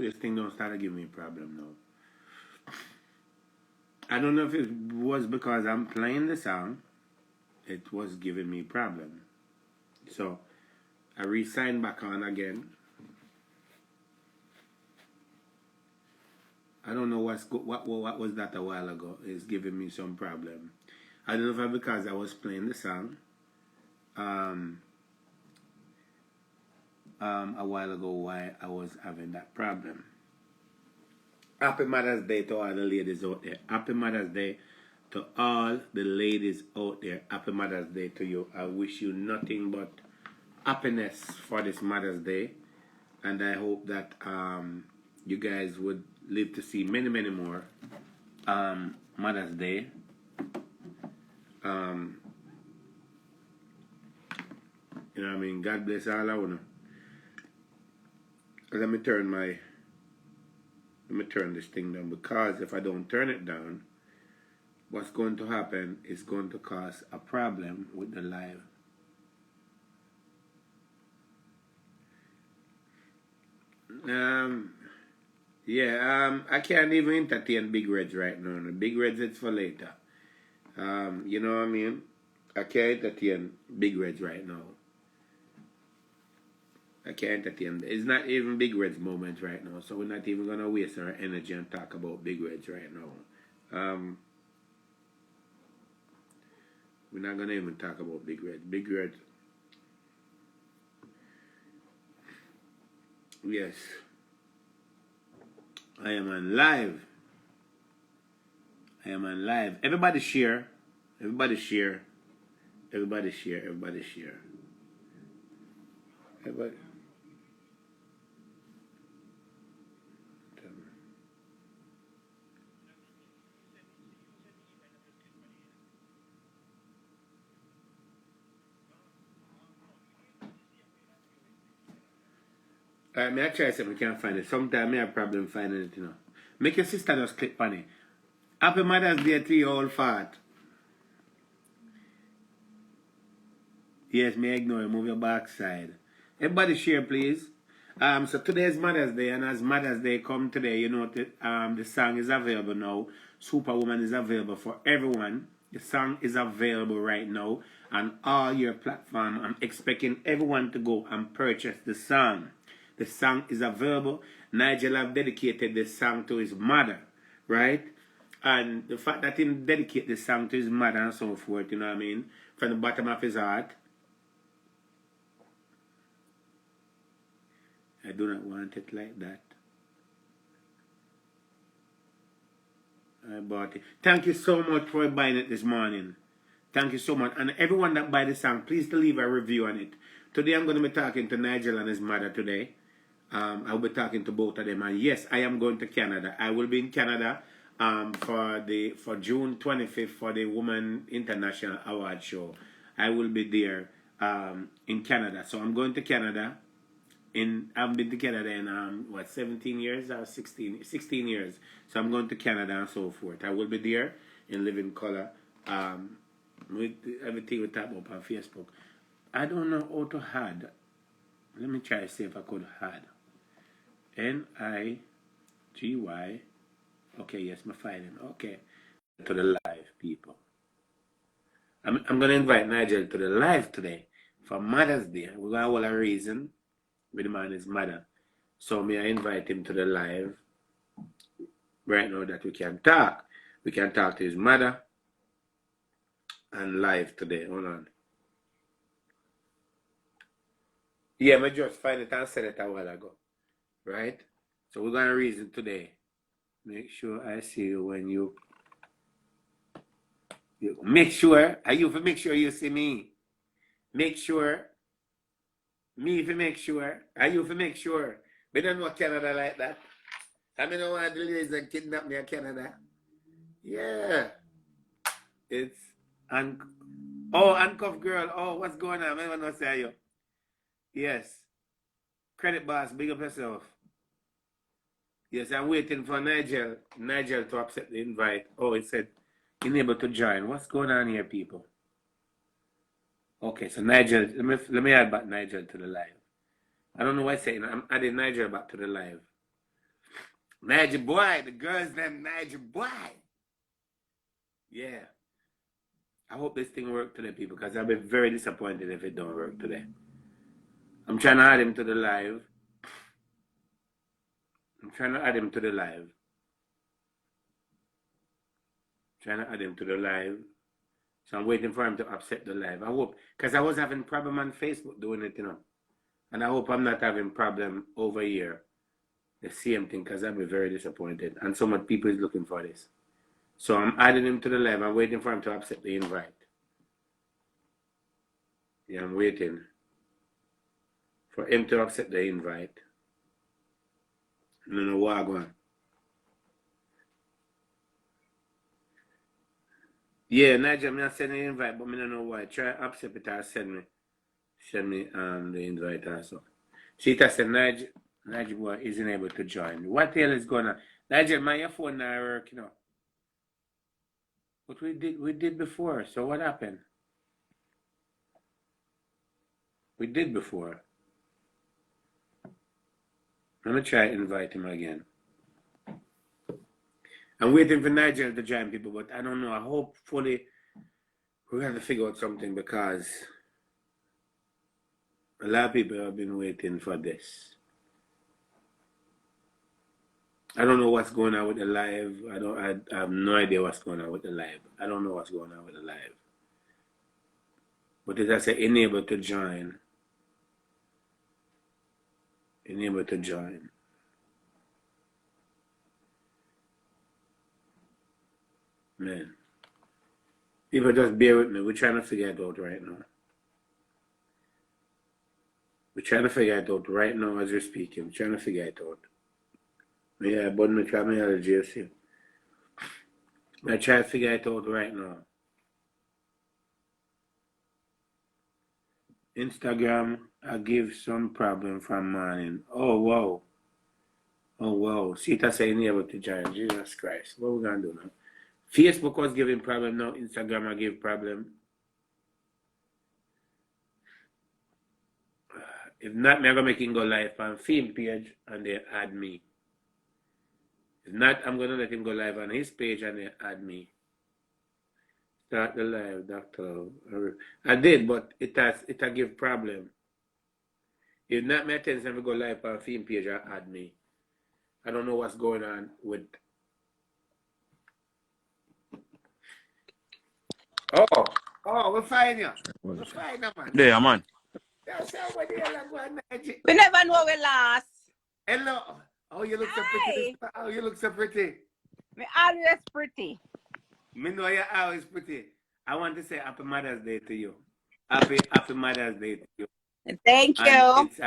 this thing don't start to give me a problem now. I don't know if it was because I'm playing the song. It was giving me problem. So I re-signed back on again. I don't know what was that a while ago. It's giving me some problem. I don't know if it's because I was playing the song a while ago why I was having that problem. Happy Mother's Day to all the ladies out there. Happy Mother's Day to all the ladies out there. Happy Mother's Day to you. I wish you nothing but happiness for this Mother's Day. And I hope that you guys would live to see many, many more Mother's Day. You know what I mean? God bless all of you. Let me turn this thing down, because if I don't turn it down, what's going to happen is going to cause a problem with the live. I can't even entertain Big Reds right now. The Big Reds, it's for later. You know what I mean? I can't entertain Big Reds right now. I can't entertain. It's not even Big Red's moment right now, so we're not even gonna waste our energy and talk about Big Reds right now. We're not gonna even talk about Big Red. Big Red. Yes. I am on live. I am on live. Everybody share. Everybody share. Everybody share. Everybody share. Everybody. May I try something? I can't find it. Sometimes I have a problem finding it, you know. Make your sister just click on it. Happy Mother's Day to you all fat. Yes, may I ignore you. Move your backside. Everybody share, please. So today is Mother's Day, and as Mother's Day come today, you know, the song is available now. Superwoman is available for everyone. The song is available right now on all your platforms. I'm expecting everyone to go and purchase the song. The song is available. Nigel have dedicated this song to his mother, right? And the fact that he dedicate this song to his mother and so forth, you know what I mean? From the bottom of his heart. I do not want it like that. I bought it. Thank you so much for buying it this morning. Thank you so much. And everyone that buy the song, please leave a review on it. Today I'm going to be talking to Nigel and his mother today. I'll be talking to both of them. And yes, I am going to Canada. I will be in Canada for June 25th for the Women International Award Show. I will be there in Canada. So I'm going to Canada. I've been to Canada in 17 years or 16 years. So I'm going to Canada and so forth. I will be there in living color with everything we talk about on Facebook. I don't know how to add. Let me try to see if I could add. Nigy. Okay, yes, I'm finding. Okay. To the live, people. I'm going to invite Nigel to the live today for Mother's Day. We're going to hold a reason with the man and his mother. So may I invite him to the live right now that we can talk. We can talk to his mother and live today. Hold on. Yeah, I just find it and said it a while ago. Right? So we're going to reason today. Make sure I see you when you make sure. Are you for make sure you see me? Make sure. Me for make sure. Are you for make sure? We don't know Canada like that. I mean, I want the ladies that kidnap me in Canada. Yeah. It's handcuff girl. Oh, what's going on? I don't know say you. Yes. Credit boss, big up yourself. Yes, I'm waiting for Nigel to accept the invite. Oh, it said unable to join. What's going on here, people? Okay, so Nigel, let me add back Nigel to the live. I don't know why I'm saying I'm adding Nigel back to the live. Nigel boy, the girl's name Nigel boy. Yeah. I hope this thing works today, people, because I'll be very disappointed if it don't work today. I'm trying to add him to the live. So I'm waiting for him to accept the live. I hope, because I was having problem on Facebook doing it, And I hope I'm not having problem over here. The same thing, because I'll be very disappointed. And so much people is looking for this. So I'm adding him to the live. I'm waiting for him to accept the invite. Yeah, I'm waiting for him to accept the invite. I don't know what I'm going. Yeah, Nigel, I'm not sending the invite, but I don't know why. Try accept it or send me the invite also. Sheeta said Nigel boy isn't able to join. What the hell is going on? Nigel, my phone not work, But we did before, so what happened? We did before. I'm gonna try to invite him again. I'm waiting for Nigel to join people, but I don't know. Hopefully we're gonna figure out something because a lot of people have been waiting for this. I don't know what's going on with the live. I have no idea what's going on with the live. I don't know what's going on with the live. But it has to enable to join. Enable to join. Man. People just bear with me. We're trying to figure it out right now. We're trying to figure it out right now as we're speaking. We're trying to figure it out. Yeah, but I'm trying to GSC. I try to figure it out right now. Instagram, I give some problem from morning. Oh, wow. Oh, wow. Sita saying able to join. Jesus Christ. What we going to do now? Facebook was giving problem. Now Instagram I give problem. If not, I'm going to make him go live on film page and they add me. If not, I'm going to let him go live on his page and they add me. Start the live, doctor. I did, but it give problem. If not, my attention to go live on film page and add me. I don't know what's going on with. Oh, we're fine here. We're fine, man. Yeah, man. We never know we lost. Hello. Oh, you look so pretty. Oh, you look so pretty. Me always pretty. Me know you're always pretty. I want to say Happy Mother's Day to you. Happy Mother's Day to you. Thank you. It's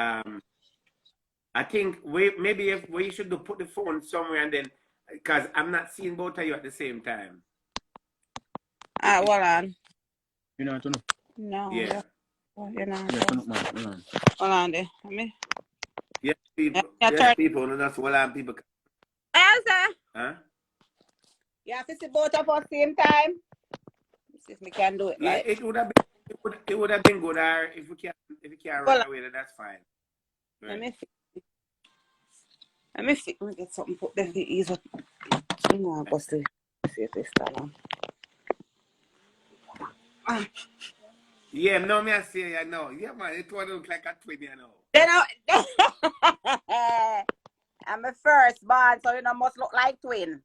I think we should put the phone somewhere and then because I'm not seeing both of you at the same time. Hold on. You know, No. Yeah. You know. Hold on there. Yes, people. People. No, that's what people. Elsa. Huh? You have to see both of us same time. Let's see if we can do it. Yeah, right? it would have been good. Or if we can't run away, then that's fine. Right. Let me see. Let me get something put there. Ease up. I'm going to see if this start on. Yeah, no, me I say, I know. Yeah, man, it would look like a twin, Then I'm a firstborn, so must look like twin.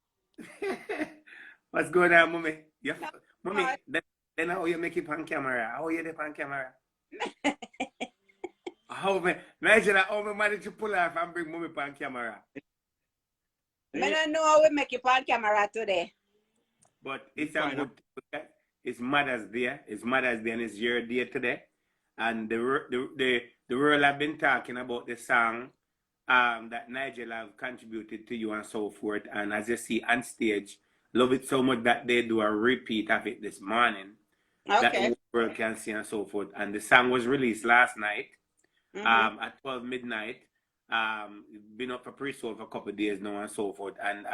What's going on, mommy? Yeah, mommy. Then how you make it on camera? How you on camera? Nigel, how we manage to pull off and bring mommy on camera? I don't know how we make it on camera today. But it's a good. It's Mother's Day. It's Mother's Day and it's your day today. And the world have been talking about the song that Nigel have contributed to you and so forth. And as you see on stage, love it so much that they do a repeat of it this morning. Okay. That the world can see and so forth. And the song was released last night at 12 midnight. Been up for pre-sold for a couple of days now and so forth. And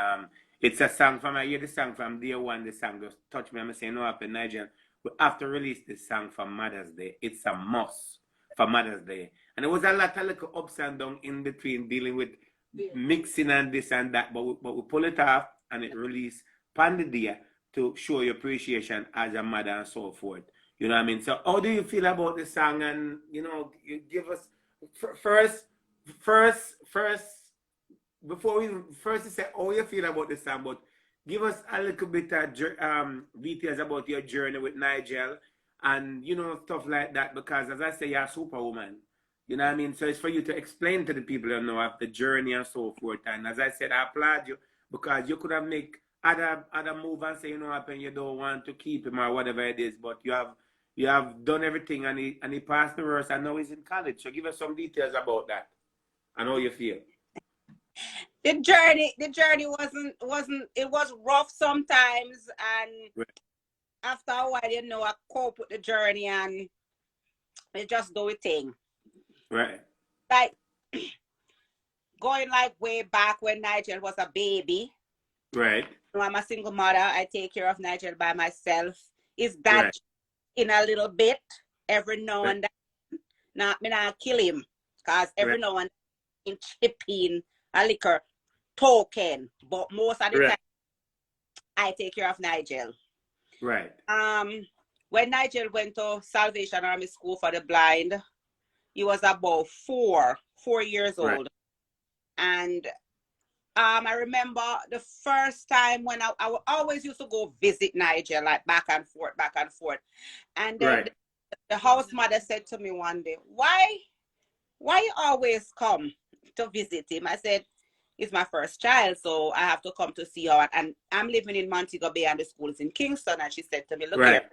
it's a song from, I hear the song from day one, the song just touched me. I'm saying, no, happen, Nigel. We have to release this song for Mother's Day. It's a must for Mother's Day. And there was a lot of little ups and downs in between dealing with mixing and this and that, but we pull it off and it release Pandadia to show your appreciation as a mother and so forth. You know what I mean? So how do you feel about the song? And you know, you give us first before we first say how you feel about the song, but give us a little bit of details about your journey with Nigel and you know stuff like that, because as I say, you're a superwoman. You know what I mean? So it's for you to explain to the people you know of the journey and so forth. And as I said, I applaud you because you could have made other move and say, you know what, and you don't want to keep him or whatever it is, but you have done everything and he passed the verse and now he's in college. So give us some details about that and how you feel. The journey wasn't it was rough sometimes, and Right. after a while, you know, I cope with the journey and it just do a thing. Right. Like going like way back when Nigel was a baby. Right. You know, I'm a single mother. I take care of Nigel by myself. Is that Right. in a little bit every now and then? Not me not kill him, because every Right. now and then chip in a liquor token. But most of the Right. time I take care of Nigel. Right. When Nigel went to Salvation Army School for the Blind, he was about 4 years Right. old. And I remember the first time when I always used to go visit Nigel, like back and forth. And then Right. the house mother said to me one day, why you always come to visit him? I said, he's my first child, so I have to come to see her. And I'm living in Montego Bay and the school is in Kingston. And she said to me, look Right. here,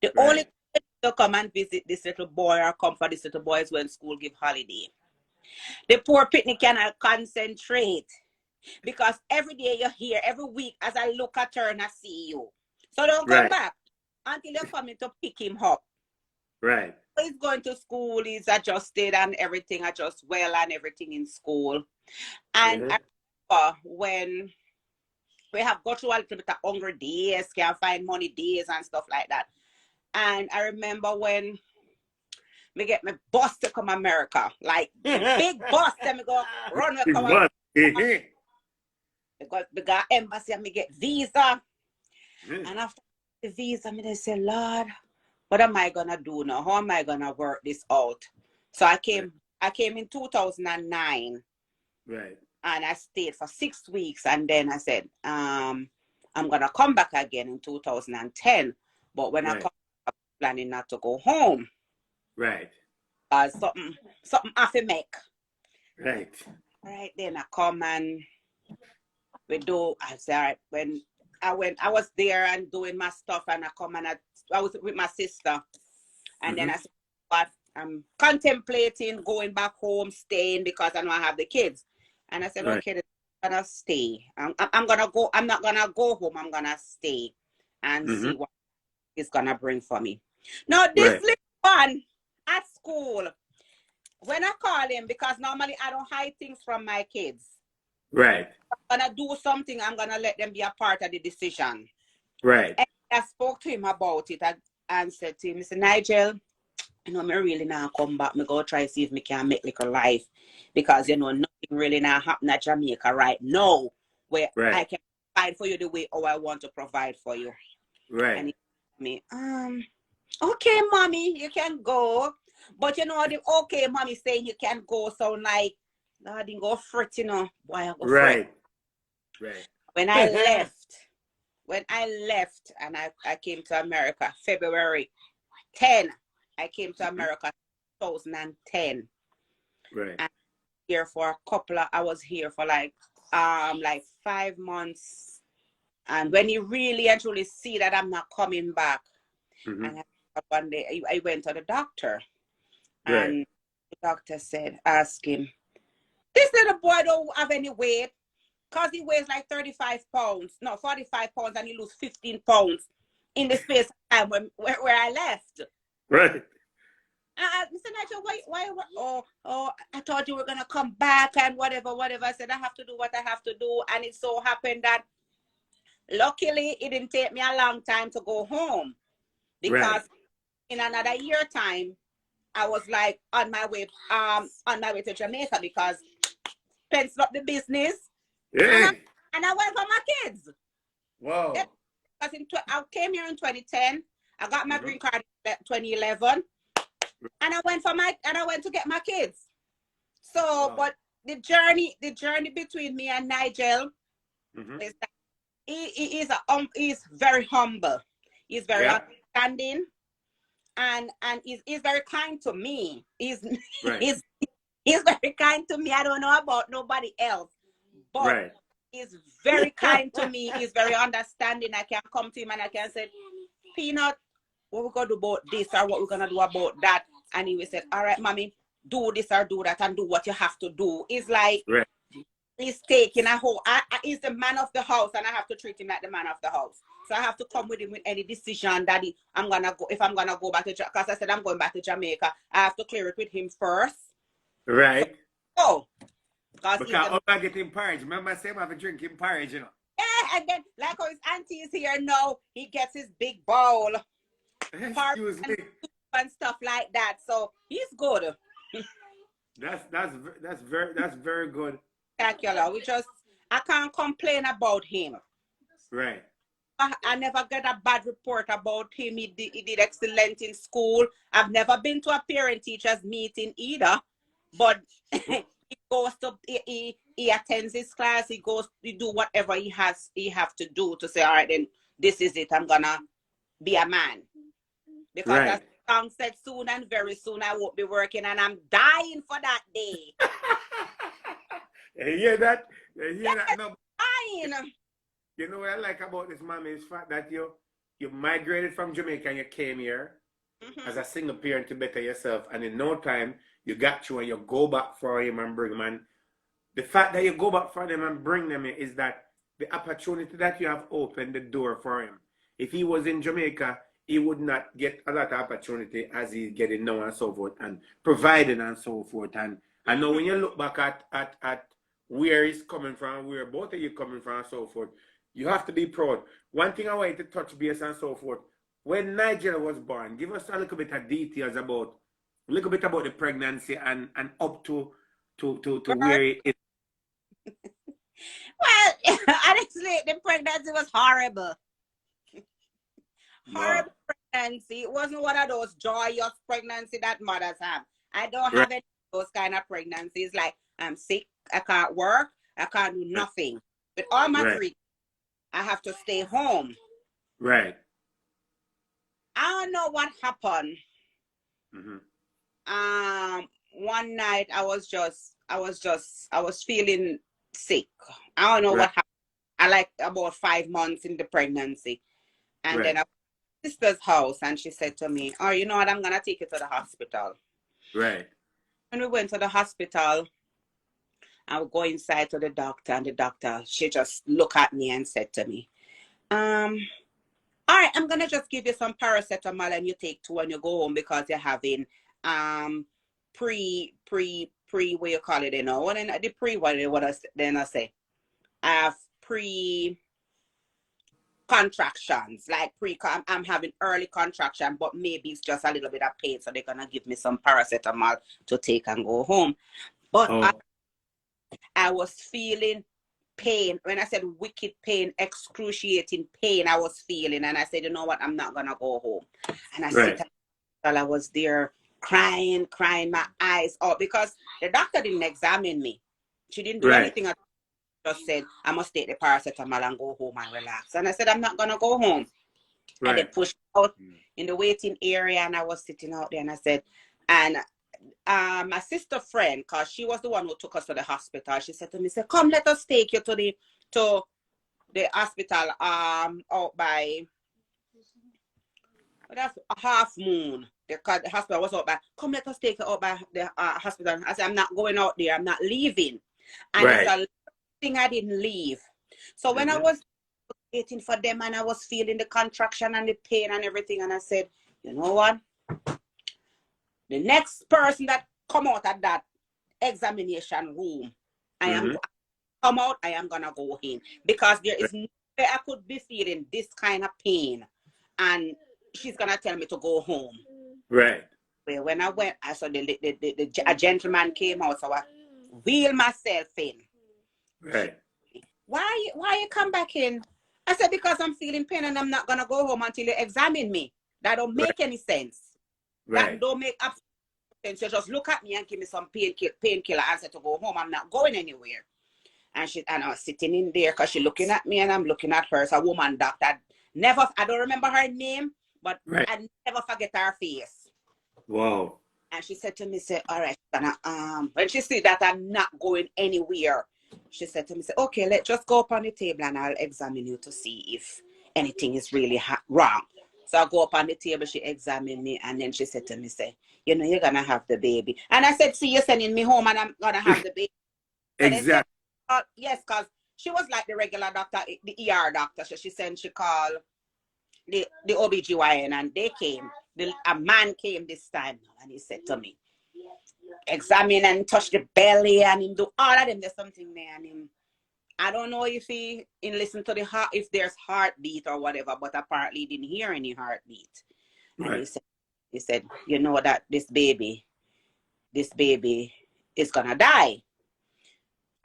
the Right. only time to come and visit this little boy or come for this little boy is when school give holiday. The poor picnic cannot concentrate because every day you're here, every week as I look at her and I see you. So don't come Right. back until you're coming to pick him up. Right. He's going to school, he's adjusted and everything, adjust well and everything in school. And I remember when we have got through a little bit of hungry days, can't find money days and stuff like that. And I remember when me get my bus to come America, like big bus, and me go run to come America. Because we got embassy and me get visa. And after the visa, me they say, Lord, what am I gonna do now? How am I gonna work this out? So I came in 2009. Right. And I stayed for 6 weeks, and then I said, I'm gonna come back again in 2010. But when I come, I'm planning not to go home. Right. Something have to make. Right. Right, then I come and we do. I say, all right. When I was there and doing my stuff, and I come and I was with my sister, and then I said, "What? I'm contemplating going back home, staying because I know I have the kids." And I said, "Okay, I'm gonna stay. I'm gonna go. I'm not gonna go home. I'm gonna stay and see what it's gonna bring for me." Now this little one at school, when I call him, because normally I don't hide things from my kids. Right. I'm gonna do something, I'm gonna let them be a part of the decision. Right. And I spoke to him about it and said to him, Mr. Nigel, you know, me really now come back. Me go try see if me can make like a life. Because you know, nothing really now happen at Jamaica right now where I can provide for you the way how I want to provide for you. Right. And he told me, okay, mommy, you can go. But you know, the okay, mommy saying you can go sound like, no, I didn't go fret, you know. Why I go fret? Right. When I left and I came to America, February 10, I came to America 2010. Right. And here for I was here for like 5 months. And when you really and truly see that I'm not coming back, and one day I went to the doctor, and the doctor said, ask him, this little boy don't have any weight, because he weighs like 45 pounds, no, 45 pounds, and he lose 15 pounds in the space of time where I left. Right. Mr. Nigel, why, I thought you were going to come back and whatever. I said, I have to do what I have to do. And it so happened that luckily it didn't take me a long time to go home, because in another year time, I was like on my way to Jamaica, because pencil up the business. Yeah. And I went for my kids. Wow. Yeah, because I came here in 2010. I got my Mhm. green card in 2011, and I went to get my kids. So, Wow. but the journey between me and Nigel Mhm. is that he's very humble. He's very Yeah. understanding, and he's very kind to me. Right. He's very kind to me. I don't know about nobody else, but Right. he's very kind to me. He's very understanding. I can come to him and I can say, Peanut, what we're gonna do about this or what we're gonna do about that. And he will say, all right, mommy, do this or do that and do what you have to do. It's like Right. he's taking a whole he's the man of the house and I have to treat him like the man of the house. So I have to come with him with any decision that I'm gonna go back to, because I said I'm going back to Jamaica. I have to clear it with him first. Right. So because Because I'm getting porridge. Remember, I said I'm drinking porridge, you know. yeah, and then like how his auntie is here now, he gets his big bowl, Excuse me. and stuff like that. So he's good. That's very good. Spectacular. I can't complain about him. Right. I never get a bad report about him. He did excellent in school. I've never been to a parent teachers meeting either, but he goes to he attends his class. He do whatever he have to do to say, all right, then this is it. I'm gonna be a man, because Right. as the song said, soon and very soon I won't be working, and I'm dying for that day. You hear that? You hear that? No. Dying. You know what I like about this, mommy, is the fact that you migrated from Jamaica and you came here as a single parent to better yourself, and in no time you got you and you go back for him and bring him. And the fact that you go back for them and bring them is that the opportunity that you have opened the door for him. If he was in Jamaica, he would not get a lot of opportunity as he's getting now and so forth, and providing and so forth. And I know when you look back at where he's coming from, where both of you coming from and so forth, you have to be proud. One thing I want to touch base and so forth. When Nigel was born, give us a little bit of details about the pregnancy and up to where it is. Well, honestly, the pregnancy was horrible. Horrible pregnancy. It wasn't one of those joyous pregnancy that mothers have. I don't have any of those kind of pregnancies. Like, I'm sick, I can't work, I can't do nothing. With all my three, I have to stay home. Right. I don't know what happened. One night I was feeling sick. I don't know what happened. I like about 5 months in the pregnancy. And then I went to my sister's house and she said to me, oh, you know what, I'm gonna take you to the hospital. Right. When we went to the hospital, I would go inside to the doctor, and the doctor, she just looked at me and said to me, all right, I'm gonna just give you some paracetamol and you take 2 when you go home, because you're having pre what you call it, you know, and the pre what I say, I have pre contractions, like I'm having early contraction, but maybe it's just a little bit of pain, so they're gonna give me some paracetamol to take and go home. But I was feeling pain. When I said wicked pain, excruciating pain, I was feeling, and I said, you know what, I'm not gonna go home. And I said, while I was there crying my eyes out, because the doctor didn't examine me. She didn't do anything. I just said, I must take the paracetamol and go home and relax. And I said, I'm not gonna go home. And they pushed out in the waiting area, and I was sitting out there, and I said, and my sister friend, because she was the one who took us to the hospital, she said to me, come, let us take you to the hospital out by, that's Half Moon. The hospital was out by, come, let us take you out by the hospital. I said, I'm not going out there, I'm not leaving. And it's a thing I didn't leave. So when I was waiting for them and I was feeling the contraction and the pain and everything, and I said, you know what? The next person that come out of that examination room, I am come out, I am gonna go in, because there is no way I could be feeling this kind of pain and she's gonna tell me to go home. Right. When I went, I saw a gentleman came out, so wheel myself in. Right. Why you come back in? I said, because I'm feeling pain and I'm not gonna go home until you examine me. That don't make any sense. Right. That don't make absolute sense. You just look at me and give me some painkiller and say to go home. I'm not going anywhere. And I was sitting in there because she's looking at me and I'm looking at her. It's a woman doctor. I don't remember her name, but Right. I never forget her face. Wow. And she said to me, say, all right, when she see that I'm not going anywhere, she said to me, say, okay, let's just go up on the table and I'll examine you to see if anything is really wrong. So I go up on the table, she examined me, and then she said to me, say, you know, you're going to have the baby. And I said, see, you're sending me home and I'm going to have the baby. Exactly. Yes, because she was like the regular doctor, the ER doctor. So she called the OBGYN and they came. A man came this time and he said to me, examine and touch the belly and him do all of them. There's something there and him. I don't know if he listen to the heart, if there's heartbeat or whatever, but apparently he didn't hear any heartbeat. Right. And he said, you know that this baby is gonna die.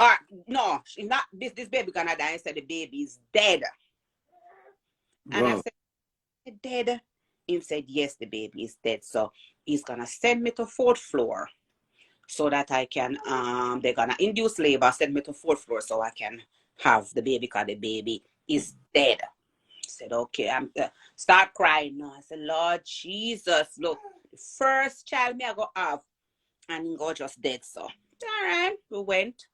Or no, she's not. This baby gonna die. He said the baby is dead. Wow. And I said, dead? He said, yes, the baby is dead. So he's gonna send me to 4th floor so that I can they're gonna induce labor, send me to 4th floor so I can have the baby because the baby is dead. I said, okay, I'm start crying now. I said, Lord Jesus, look, the first child me I go have and he go just dead. So all right, we went.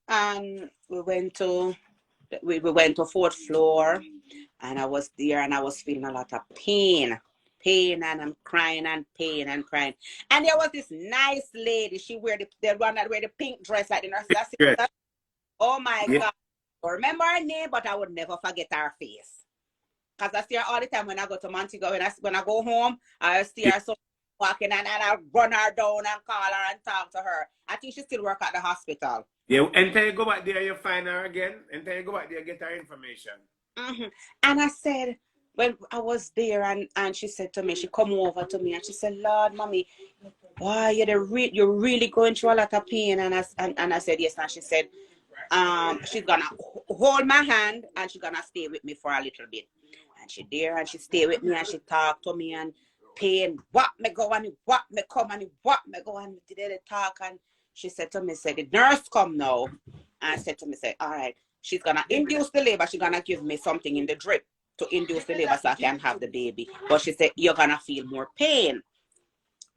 And we went to 4th floor and I was there and I was feeling a lot of pain and I'm crying and pain and crying. And there was this nice lady, she wear the one that wear the pink dress like the nurse. Yes. Oh my Yeah. God. I remember her name, but I would never forget her face. Because I see her all the time when I go to Montego. When I go home, I see her so walking and I run her down and call her and talk to her. I think she still work at the hospital. Yeah, until you go back there, you find her again. Until you go back there, get her information. Mm-hmm. And I said, when I was there, and she said to me, she come over to me and she said, Lord, mommy, why you're really going through a lot of pain? And I said, yes. And she said, she's gonna hold my hand and she's gonna stay with me for a little bit. And she there and she stay with me and she talk to me and pain, what me go and what me come and what me go and they talk. And she said to me, say, the nurse come now. And I said to me, say, all right, she's gonna induce the labor. She's gonna give me something in the drip to induce the labor so I can have the baby. But she said, you're gonna feel more pain.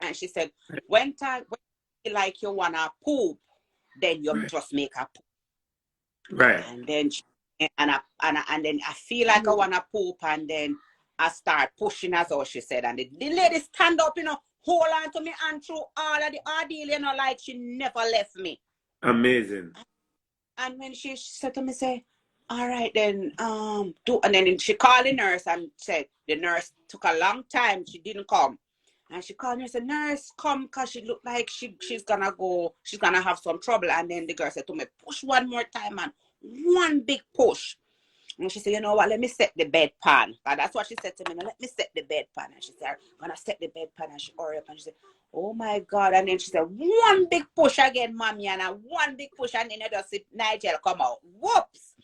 And she said, when you like you wanna poop, then you just make a poop. Right. And then and then I feel like I wanna poop and then I start pushing as all she said. And the lady stand up, hold on to me and through all of the ordeal, like she never left me. Amazing. And when she said to me, say, all right, then, and then she called the nurse and said, the nurse took a long time. She didn't come. And she called me and said, nurse, come, because she looked like she's going to have some trouble. And then the girl said to me, push one more time, and one big push. And she said, you know what, let me set the bedpan. And that's what she said to me, let me set the bedpan. And she said, I'm going to set the bedpan. And she hurry up and she said, oh my God. And then she said, one big push again, mommy. And one big push. And then you just see Nigel come out. Whoops.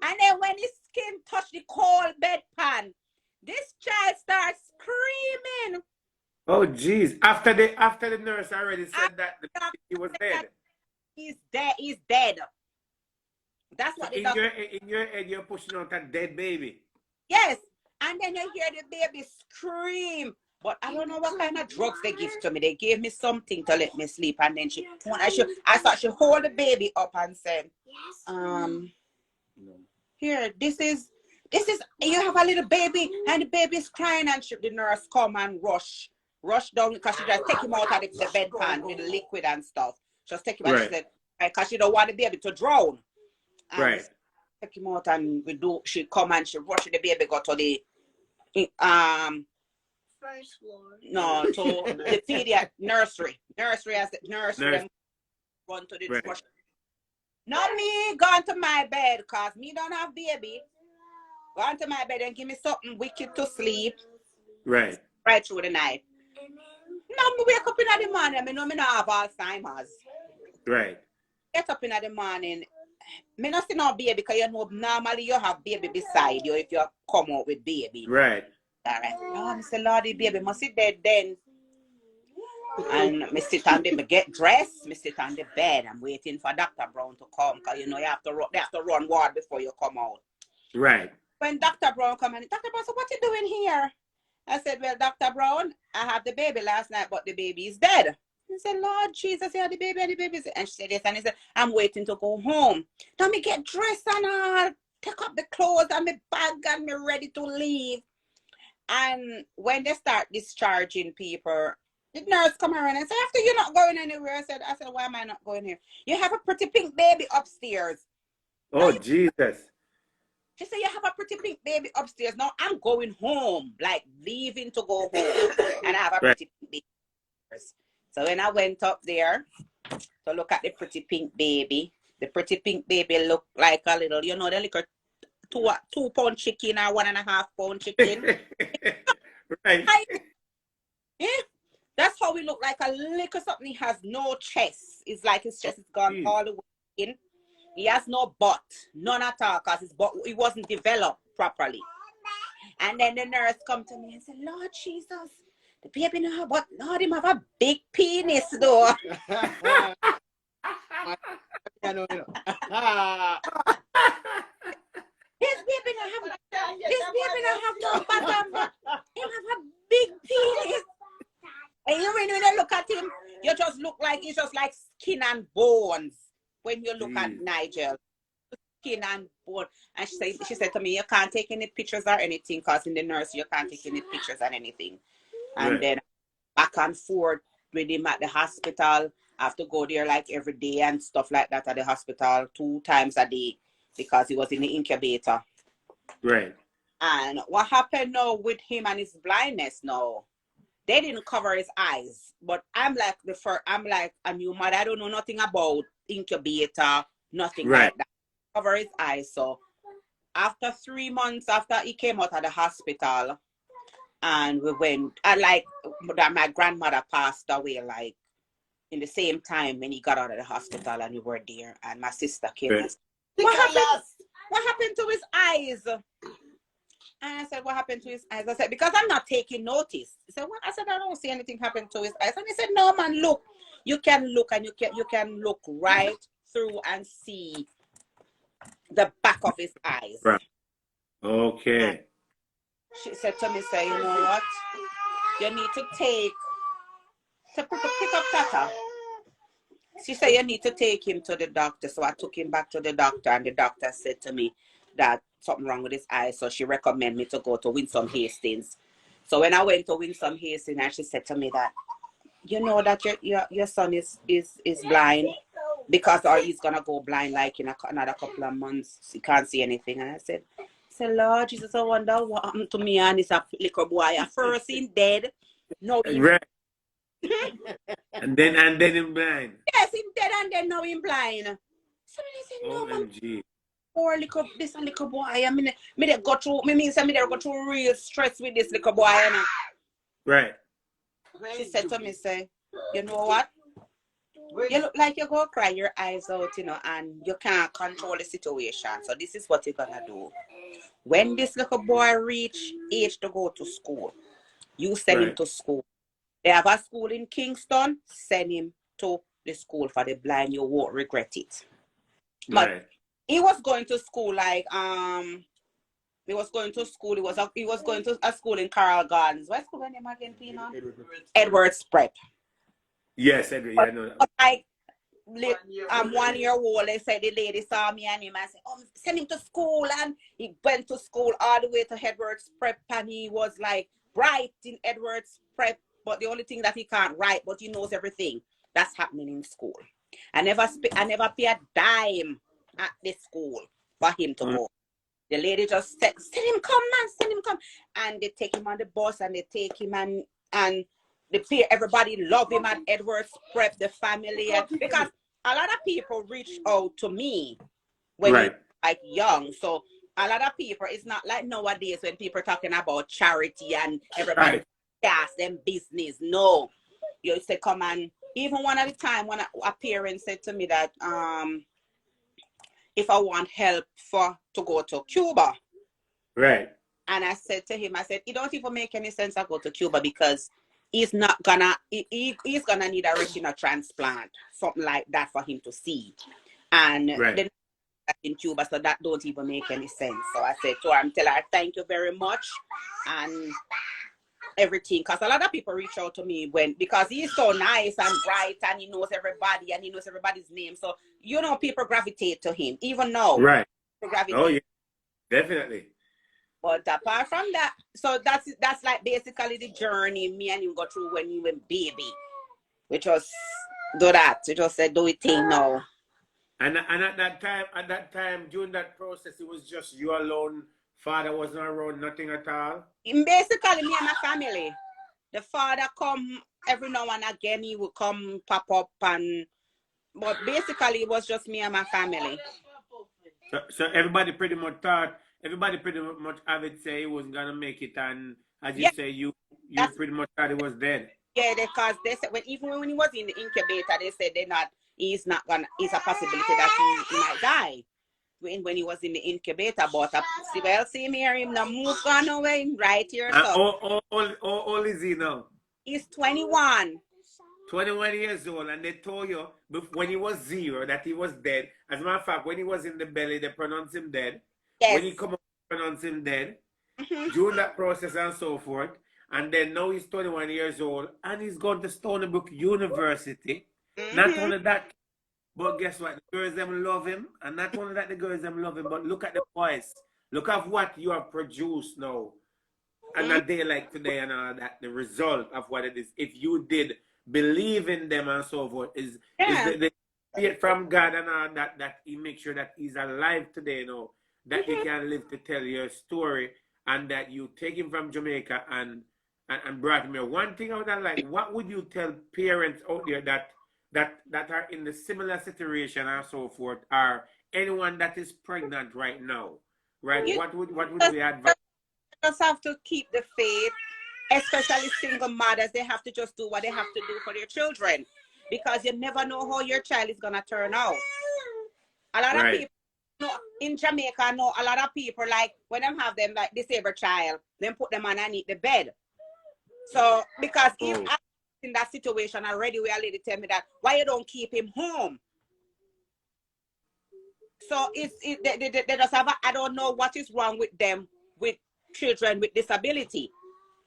And then when his skin touched the cold bedpan, this child starts screaming. Oh, geez. After the nurse already said that he was dead. He's dead. He's dead. That's what in your head, you're pushing out a dead baby. Yes. And then you hear the baby scream. But I don't know what kind of drugs they give to me. They gave me something to let me sleep. And then I thought she hold the baby up and said, here, this is, you have a little baby and the baby's crying. And the nurse come and rush down because she just take him out of the bedpan with the liquid and stuff. Just take him out. She said, because she don't want the baby to drown. And right. Take him out and she come and she rush the baby go to the first floor. No, to the pediatric nursery. Nursery as the nursery run to the rush. Not me going to my bed because me don't have baby. Go to my bed and give me something wicked to sleep. Right. Right through the night. Now me wake up in the morning, I know me not have Alzheimer's. Right. Get up in the morning. Me not see no baby because you know normally you have baby beside you if you come out with baby. Right. All right. Oh, Mr. Lordy, baby must sit there then. And me sit on the, me get dressed, me sit on the bed. I'm waiting for Dr. Brown to come because you know you have to run, they have to run ward before you come out. Right. When Dr. Brown come in, Dr. Brown said, what you doing here? I said, well, Dr. Brown, I had the baby last night, but the baby is dead. He said, Lord Jesus, you had the baby and the baby is dead. And she said, yes. And he said, I'm waiting to go home. Now me get dressed and all, take up the clothes and my bag and me ready to leave. And when they start discharging people, the nurse come around and say, after you're not going anywhere, I said, why am I not going here? You have a pretty pink baby upstairs. Oh, Jesus. She said, you have a pretty pink baby upstairs. Now I'm going home, like leaving to go home. And I have a pretty pink baby upstairs. So when I went up there to look at the pretty pink baby, the pretty pink baby looked like a little, you know, the little 2-pound chicken or 1.5 pound chicken. Right. Yeah. That's how we look, like a little something. He has no chest. It's like his chest is gone all the way in. He has no butt, none at all, because his butt, it wasn't developed properly. And then the nurse come to me and said, Lord Jesus, the baby now have what? Lord, him have a big penis though. This baby now have no bottom, but him have a big penis. And you when you look at him, you just look like it's just like skin and bones. When you look at Nigel, skin and bone. And she said to me, you can't take any pictures or anything, because in the nurse you can't take any pictures or anything. And then back and forth with him at the hospital. I have to go there like every day and stuff like that at the hospital 2 times a day because he was in the incubator. Right. And what happened now with him and his blindness now? They didn't cover his eyes, but I'm like a new mother. I don't know nothing about incubator, nothing like that. Cover his eyes. So after 3 months after he came out of the hospital, and we went, my grandmother passed away like in the same time when he got out of the hospital, and we were there, and my sister came and said, what happened to his eyes? And I said, what happened to his eyes? I said, because I'm not taking notice. He said, what? I said, I don't see anything happen to his eyes. And he said, no, man, look. You can look, and you can look right through and see the back of his eyes. Right. Okay. And she said to me, say, you know what? You need to pick up Tata. She said, you need to take him to the doctor. So I took him back to the doctor, and the doctor said to me that something wrong with his eyes, so she recommended me to go to Winsome Hastings. So when I went to Winsome Hastings, and she said to me that, you know that your son is blind, because or he's gonna go blind like in another couple of months. He can't see anything. And I said, Lord Jesus, I wonder what happened to me and this little boy. I first seen dead, no right. and then him blind. Yes, him dead, and then now him blind. So I said, no, OMG. Poor little this little boy. I mean, they go through real stress with this little boy. Right. She said to me, say, you know what? You look like you're going to cry your eyes out, you know, and you can't control the situation. So this is what you're going to do. When this little boy reach age to go to school, you send him to school. They have a school in Kingston, send him to the school for the blind. You won't regret it. But he was going to school like he was going to school a school in Carroll Gardens. What's school name again, Pina? Edwards Prep. Yes, Edward. Yeah, I know that. But like 1 year old, they said the lady saw me and him and said, oh, send him to school. And he went to school all the way to Edwards Prep, and he was like bright in Edwards Prep, but the only thing that he can't write, but he knows everything that's happening in school. I never pay a dime at this school for him to go. The lady just said, send him come, man, send him come. And they take him on the bus, and they take him and everybody love him at Edwards Prep, the family. And because a lot of people reach out to me when you're like young. So a lot of people, it's not like nowadays when people are talking about charity and everybody gas them business. No. You say come and Even one at a time, when a parent said to me that if I want help to go to Cuba. Right. And I said to him, I said, it don't even make any sense to go to Cuba because he's not gonna, he's gonna need a retina transplant, something like that for him to see. And Right. then in Cuba, so that don't even make any sense. So I said to her, tell her, thank you very much. And everything, because a lot of people reach out to me because he's so nice and bright and he knows everybody and he knows everybody's name. So, you know, people gravitate to him, even now. Right. Gravitate. Oh, yeah. Definitely. But apart from that, so that's like basically the journey me and him go through when he was baby. We just do that. We just said, do it thing now. And at that time, during that process, it was just you alone. Father wasn't around, nothing at all. Basically, me and my family. The father come every now and again. He would come pop up, but basically it was just me and my family. So everybody pretty much have it say he wasn't gonna make it, and as you say, you pretty much thought he was dead. Yeah, because they said even when he was in the incubator, they said he's a possibility that he might die when he was in the incubator. But see me here, him now move gone away right here. How old is he now? He's 21. 21 years old, and they told you when he was 0 that he was dead. As a matter of fact, when he was in the belly, they pronounced him dead. Yes. When he come up, they pronounced him dead. During that process and so forth. And then now he's 21 years old, and he's gone to Stony Brook University. Not only that, but guess what? The girls them love him. And not only that, the girls them love him, but look at the voice. Look at what you have produced now. And a day like today and all that, the result of what it is, if you did believe in them and so forth, is the spirit from God and all that he makes sure that he's alive today, you know, that you can live to tell your story, and that you take him from Jamaica and brought him here. One thing I would like, what would you tell parents out there that are in the similar situation and so forth, or anyone that is pregnant right now, right? What would we advise? Just have to keep the faith, especially single mothers. They have to just do what they have to do for their children, because you never know how your child is gonna turn out. A lot of people in Jamaica know a lot of people, like when they have them like disabled child, then put them underneath the bed. So because if I'm in that situation already, where a lady tell me that, why you don't keep him home? So they just have I don't know what is wrong with them, with children with disability.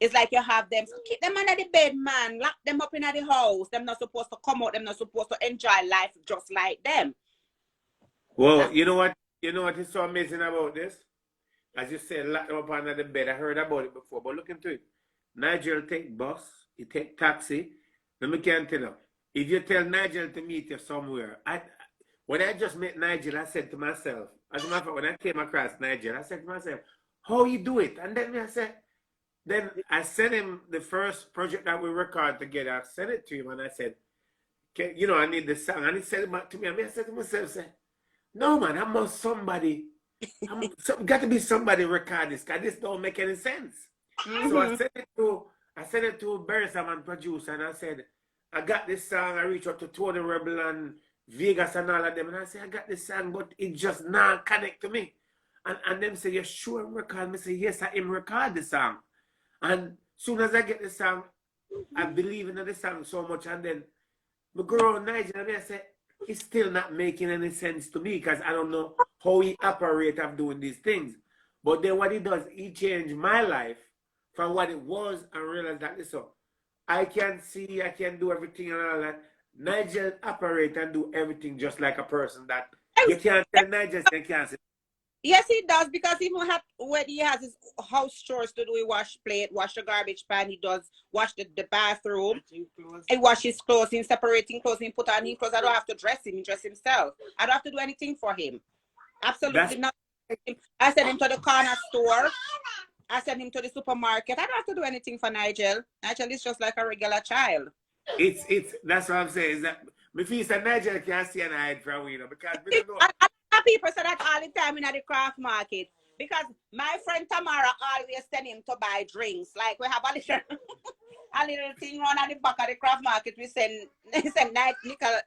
It's like you have them, keep them under the bed, man, lock them up in the house. They're not supposed to come out, they're not supposed to enjoy life just like them. Well, you know what is so amazing about this? As you said, lock them up under the bed. I heard about it before, but look into it. Nigel take bus, he take taxi. Let me can tell you, if you tell Nigel to meet you somewhere, when I just met Nigel, I said to myself, as a matter of fact, when I came across Nigel, I said to myself, how you do it? And then I sent him the first project that we recorded together. I sent it to him and I said, you know, I need the song. And he said it back to me. And I said to myself, no, man, I must got to be somebody record this, because this don't make any sense. So I sent it to Barry Salmon producer, and I said, I got this song. I reached out to Tony Rebel and Vegas and all of them, and I said, I got this song, but it just not connect to me. And them say, you sure record? Me say, yes, I am record the song. And soon as I get the song, I believe in the song so much, and then I go on Nigel, and I say, it's still not making any sense to me, because I don't know how he operates of doing these things. But then what he does, he changed my life from what it was, and realized that, listen, I can see, I can do everything and all that. Nigel operate and do everything just like a person that you can't tell Nigel they can't say. Yes, he does, because even when he has his house chores to do, he wash plate, wash the garbage pan, he does wash the bathroom, he wash his clothes, he separating clothes, he put on his clothes. I don't have to dress him, he dress himself. I don't have to do anything for him. Absolutely not. I send him to the corner store. I send him to the supermarket. I don't have to do anything for Nigel. Nigel is just like a regular child. That's what I'm saying. Is that me feel that Nigel can't see an hide from you know, because we don't know. People say that all the time in the craft market, because my friend Tamara always send him to buy drinks. Like we have a little a little thing run at the back of the craft market. We send Nickel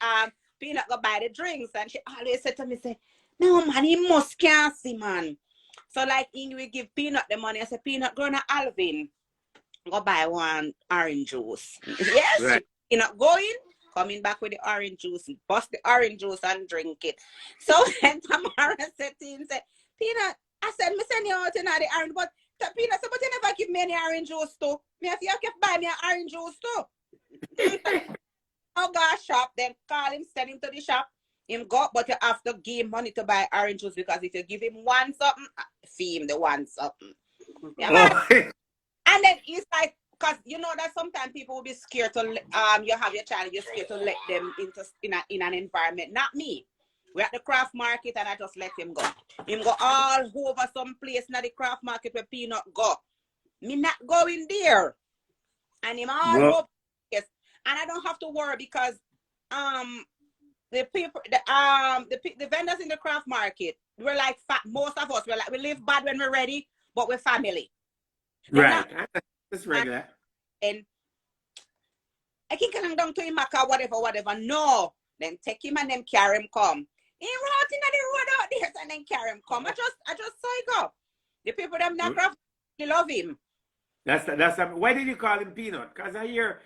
Peanut go buy the drinks, and she always said to me, say, no man, he must can't see man. So like we give Peanut the money. I said, Peanut, go to Alvin, go buy one orange juice. Yes, Right. Peanut going, coming back with the orange juice, bust the orange juice and drink it. So then Tamara said to him, say, Peanut, I said, me send you out in the orange, but Peanut said, but you never give me any orange juice too. Me if you can buy me an orange juice too. Oh gosh, shop, then call him, send him to the shop. Him go, but you have to give him money to buy orange juice, because if you give him one something, fee him the one something. Yeah, Oh. and then it's like, because you know that sometimes people will be scared to you have your child, you're scared to let them into in an environment. Not me. We're at the craft market and I just let him go. Him go all over some place in the craft market where Peanut go. Me not going there. And him all over. Yes. And I don't have to worry, because the people the vendors in the craft market, we're like most of us, we're like, we live bad when we're ready, but we're family. Right. That's regular. And I can come down to him, whatever. No. Then take him and then carry him come. He out in the road out there and then carry him come. I just saw it go. The people them that craft, they love him. That's why did you call him Peanut? Because I hear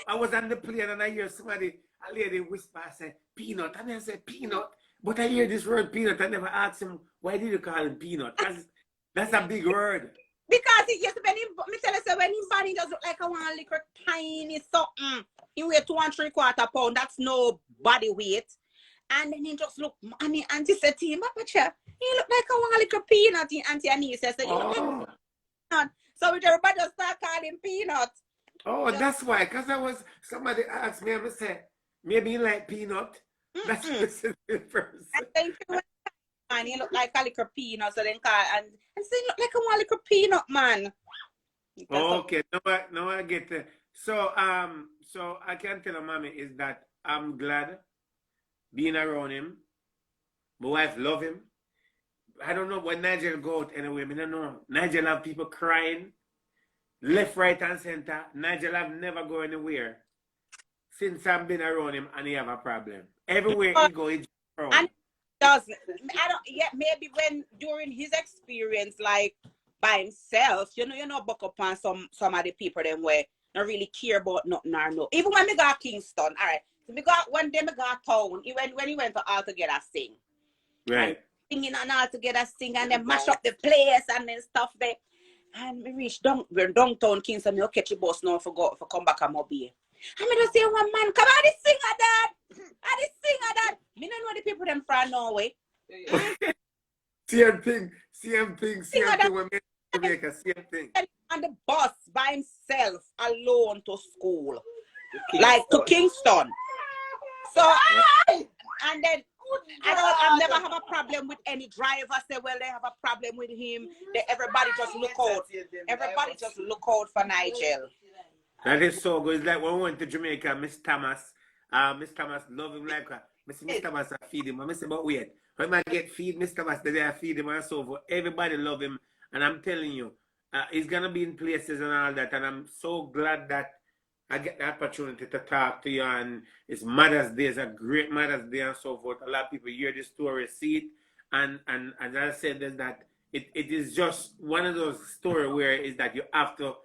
I was on the plane and I hear a lady whisper, I said, Peanut. And I said, Peanut. But I hear this word Peanut. I never asked him, why did you call him Peanut? Because that's a big word. Because it used to be, me tell you, when his body just look like a one little tiny something. He weigh 2 3/4 pounds. That's no body weight. And then he just look, and the auntie said to him, Pacha, he look like a one little peanut. The auntie and he said, you look like a peanut. So everybody just start calling him Peanut. Oh, that's why. Because somebody asked me, I would say, maybe you like Peanut. That's the person. And he look like a little peanut, so then call and say look like a one little peanut man. Okay, now I get it. So I can tell you, mommy, is that I'm glad being around him. My wife love him. I don't know when Nigel go out anyway. I don't know. Nigel have people crying left, right, and center. Nigel have never go anywhere since I've been around him, and he have a problem. Everywhere he go, he's around. And doesn't. I don't. Yeah, maybe when during his experience, like by himself, you know, buck up on some of the people them where not really care about nothing or no. Even when we got Kingston, all right. So we got one day we got town. When he went to All Together Sing, Right. And singing and All Together Sing, and then mash up the place and then stuff there. And we reach we're downtown Kingston. We'll catch a bus now for come back and Mobile. And me just say one man, come on, this singer that. I this singer that. Me don't know the people them from Norway. Same thing when me Jamaica, same thing. On the bus by himself, alone to school. Like to Kingston. So and then I've never have a problem with any driver. Say, well, they have a problem with him. Everybody just look out. Everybody just look out for Nigel. That is so good. It's like when we went to Jamaica, Miss Thomas love him like Miss Thomas I feed him. I say, but wait, when I get feed Miss Thomas, then I feed him and so forth. Everybody love him. And I'm telling you, he's gonna be in places and all that. And I'm so glad that I get the opportunity to talk to you. And it's Mother's Day, it's a great Mother's Day and so forth. A lot of people hear this story, see it, and as I said, is that it is just one of those stories where is that you have to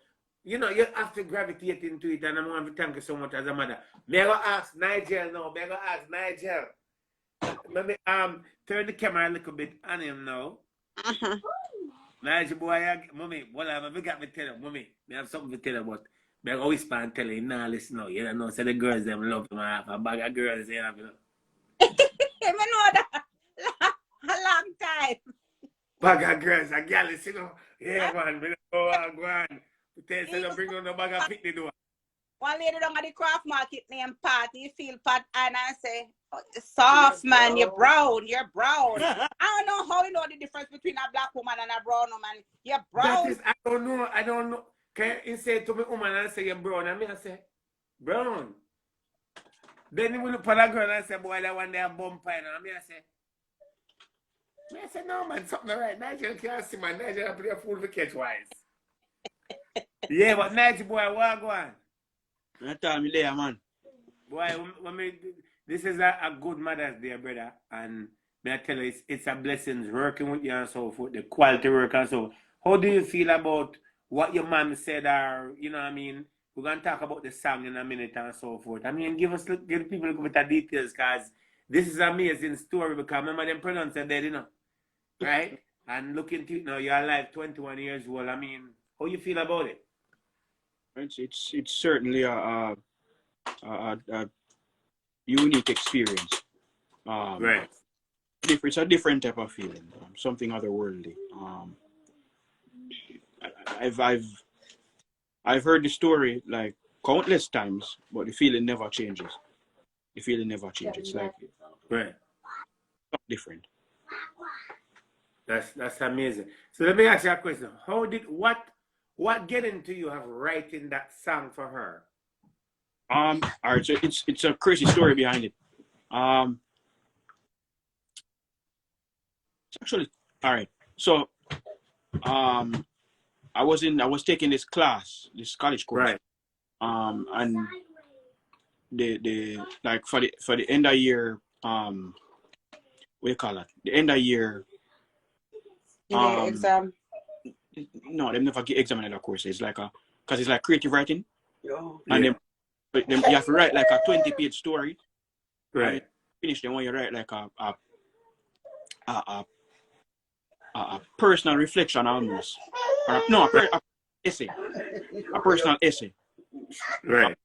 gravitate into it, and I'm going to thank you so much as a mother. May I go ask Nigel now? Let me turn the camera a little bit on him now. Nigel, boy, mommy, what have I got me tell you? Mommy, I have something to tell you about. I go whisper and tell him, nah, listen now. You don't know, so the girls, them love him. I have a bag of girls, you know. I know that. A long time. Bag of girls, a girl, you know. Yeah, man, we don't go on. Tell you, bring on the bag of pick the door. One lady down at the craft market named Pat, you feel Pat, and I say, oh, you're soft, man, you're brown. I don't know how you know the difference between a black woman and a brown woman. You're brown. That is, I don't know. Can you say to me, woman, and say you're brown? And me, I say, brown. Then you look at a girl and say, boy, that one there bump pine. And me, I say, no, man, something right. Nigel can't see, man. Nigel play a fool for catch wise. Yeah, but Nigel boy, what go on? That time me there, man. Boy, this is a good Mother's Day, brother. And may I tell you, it's a blessing working with you and so forth, the quality work and so. How do you feel about what your mom said, or, you know what I mean? We're going to talk about the song in a minute and so forth. I mean, give people a little bit of details, because this is an amazing story, because remember them pronounce it dead, you know, right? And look into it now, you're alive, 21 years old. I mean, how you feel about it? It's certainly a unique experience. Right, It's a different type of feeling, something otherworldly. I've I've I've heard the story like countless times, but the feeling never changes. The feeling never changes. It's like right. different. That's amazing. So let me ask you a question. How did what get into you of writing that song for her? All right, so it's a crazy story behind it. Um, it's actually all right. So I was taking this class, this college course. Right. And the like for the end of year, what do you call it? The end of year. Exam. No, they never get exam in that course. It's like because it's like creative writing, and Yeah. then you have to write like a 20-page story. Right. Finish them when you write like a personal reflection almost, or a essay, a personal essay. Right.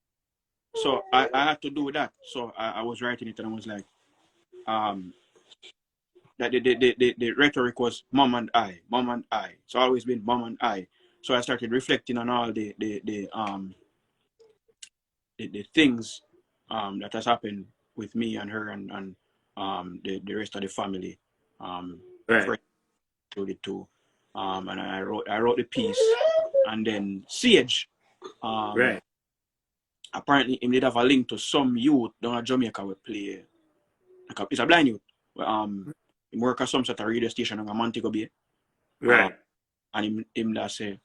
So I had to do that. So I was writing it, and I was like, that the rhetoric was mom and I, mom and I. It's always been mom and I. So I started reflecting on all the things that has happened with me and her and the rest of the family. Right. To the two. And I wrote the piece, and then Sage, Right. apparently he did have a link to some youth down in Jamaica we play. Like it's a blind youth. He work at some sort of radio station in Montego Bay. Right. And him that say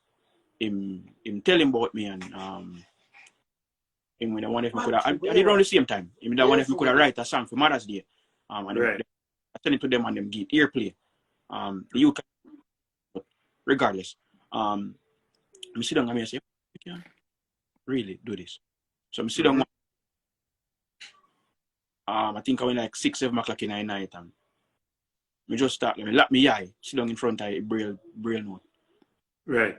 him tell him about me, and him when I wonder if we could I did around the same time. Him that wonder if we could write a song for Mother's Day. And Right. I send it to them and them get earplay. The youth, regardless. I sit down and I say, you can really do this. So I sit down. I think I went like 6, 7 o'clock in the night, and me just start. Me lock me eye, sit down in front of a braille note. Right.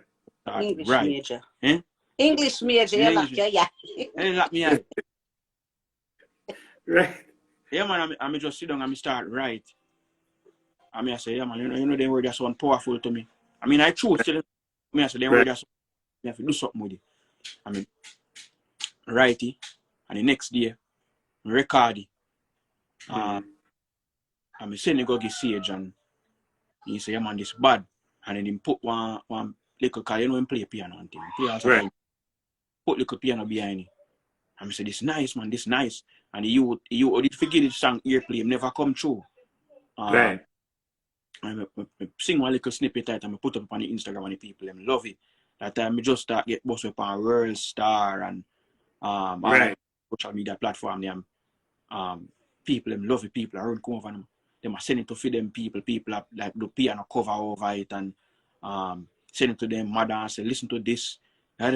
English right. major. Eh? English major, you lock your eye. And then lock me eye. Right. Yeah, man. I just sit down and me start write. I say, yeah, man. You know, them words are so powerful to me. I mean, I choose to. I say, them words are so. You have to do something with it. I mean, write it, and the next day, record it. I send it go get Sage, and he say, yeah, man, this bad. And then he put one little, cause you know him play piano and thing. Play also right. Put little piano behind it. And I say, this nice, man, this nice. And you did forget this song earplay, never come true. Right. I sing one little snippet and I put up on the Instagram and the people them love it. That time I just start get boss up on World Star and right. social media platform them. People them love it, people around come over them. They must send it to feed them people have, like the piano cover over it and send it to them mother and say, listen to this. And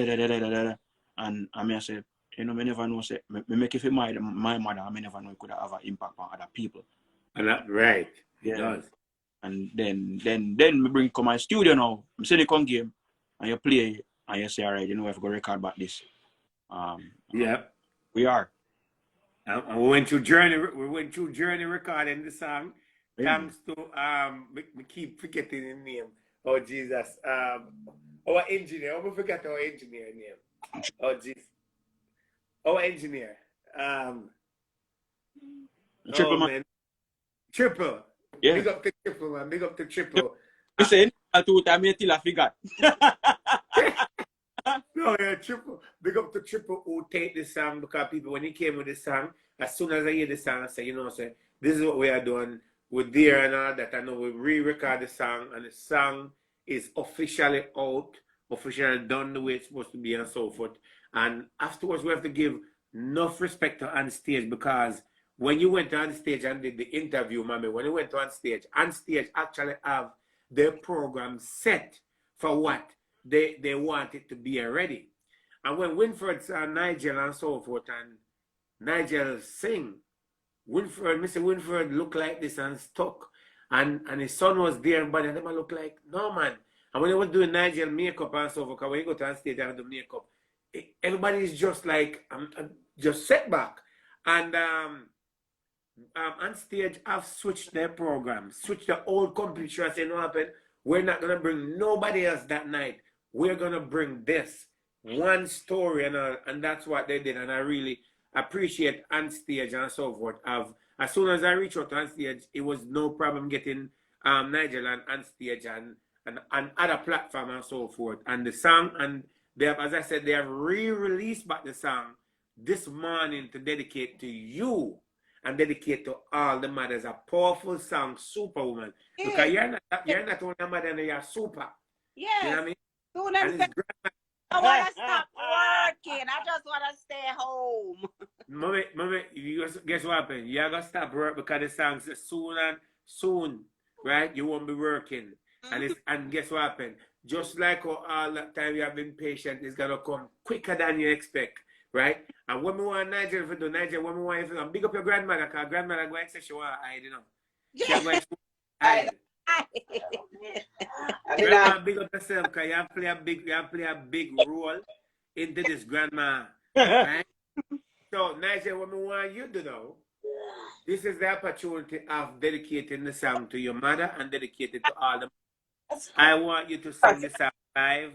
I mean I say, you know, I never know say me make it for my mother, I never know it could have an impact on other people. And that right. It does. And then me bring come my studio now. I'm sending come game and you play and you say, all right, you know, I have to go record about this. Yep. We are. We went through journey recording the song. Thanks to we keep forgetting his name. Oh Jesus. Our engineer. I forgot our engineer name. Oh Jesus. Our engineer. Triple man. Man. Triple. Yeah. Big up to Triple, man. Big up to Triple. You say two times until I forgot. No, yeah, Triple. Big up to Triple who take this song, because people, when he came with this song, as soon as I hear this song, I say, you know, say, this is what we are doing with Dear and all that. I know we re-record the song, and the song is officially out officially done the way it's supposed to be and so forth. And afterwards, we have to give enough respect to on stage because when you went on stage and did the interview, mommy, when you went on stage actually have their program set for what they want it to be already. And when Winfred saw Nigel and so forth, and Nigel sing, Mr. Winfred looked like this and stuck. And his son was there, but they never look like, no man. And when they was doing Nigel makeup and so forth, because when you go to on stage and do makeup, everybody is just like, just set back. And on stage, I've switched their program, switched the old complete show. I said, no happen. We're not going to bring nobody else that night. We're going to bring this one story, and that's what they did. And I really appreciate on stage and so forth. As soon as I reached out on stage, it was no problem getting Nigel on stage and other platform and so forth. And the song, and they have, as I said, they have re-released back the song this morning to dedicate to you and dedicate to all the mothers. A powerful song, Superwoman. Yeah. Because you're not only a mother, you're super. Yeah. You know what I mean? Soon as I want to stop working. I just want to stay home. Mommy, guess what happened? You're going to stop work because the song says soon, right? You won't be working. And guess what happened? Just like all that time you have been patient, it's going to come quicker than you expect, right? And what we want Nigel to do, what we want you to do, big up your grandmother, because grandmother going to say she want to hide, you know. She's going to hide. Grandma, big up yourself, because you have to play a big role into this grandma, right? So, Nigel, what we want you to do now, this is the opportunity of dedicating the song to your mother and dedicate it to all the mothers. I want you to sing the song live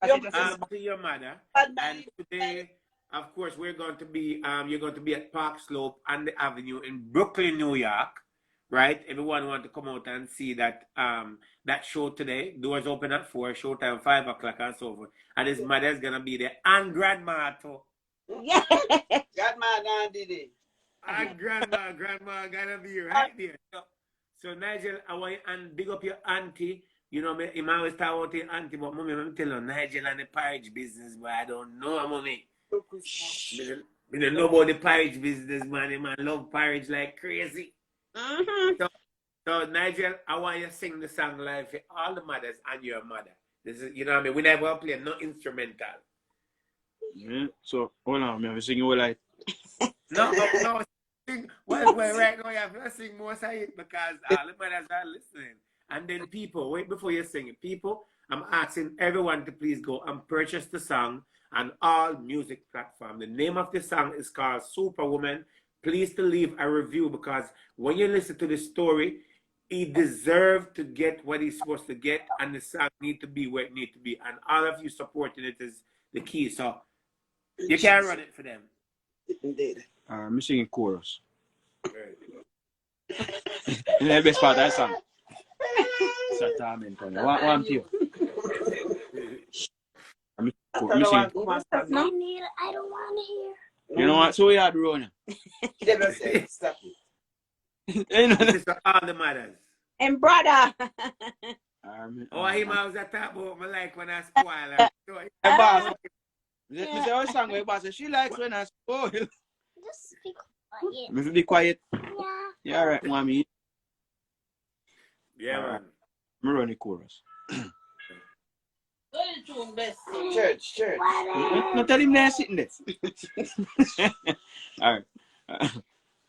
to your mother. And today, of course, we're going to be, you're going to be at Park Slope on the Avenue in Brooklyn, New York, right? Everyone want to come out and see that that show today. Doors open at 4, showtime 5 o'clock and so forth. And his mother's going to be there. And grandma too. Yeah. Grandma done did it. And grandma gonna be right there. So Nigel, I want you and big up your auntie. You know, me always talk about your auntie, but mommy, I'm telling you, Nigel and the porridge business, but I don't know, mommy. I don't know about the porridge business, man. The man love porridge like crazy. So Nigel, I want you to sing the song live for all the mothers and your mother. This is, you know what I mean? We never play no instrumental. Yeah. So, hold on, me have to sing you like. No. Well, right now you have to sing more of it because all the mothers are listening. And then people, wait before you sing it. People, I'm asking everyone to please go and purchase the song on all music platforms. The name of the song is called Superwoman. Please to leave a review because when you listen to the story, he deserves to get what he's supposed to get and the song need to be where it needs to be. And all of you supporting it is the key. So you can run it for them. Indeed. I'm singing chorus. And the best part of that song. One too. I'm singing. No need. I don't want to hear. You know what? So we had Rona. Never say stop it. This is for all the mothers. And brother. Oh, him I was at that about my like when I spoil her. Let me say our song where boss she likes when I spoil. Just be quiet. Me be quiet. Yeah. Yeah, all right, mommy. Yeah, man. I'm running chorus. Church. No tell him they're sitting there. All right.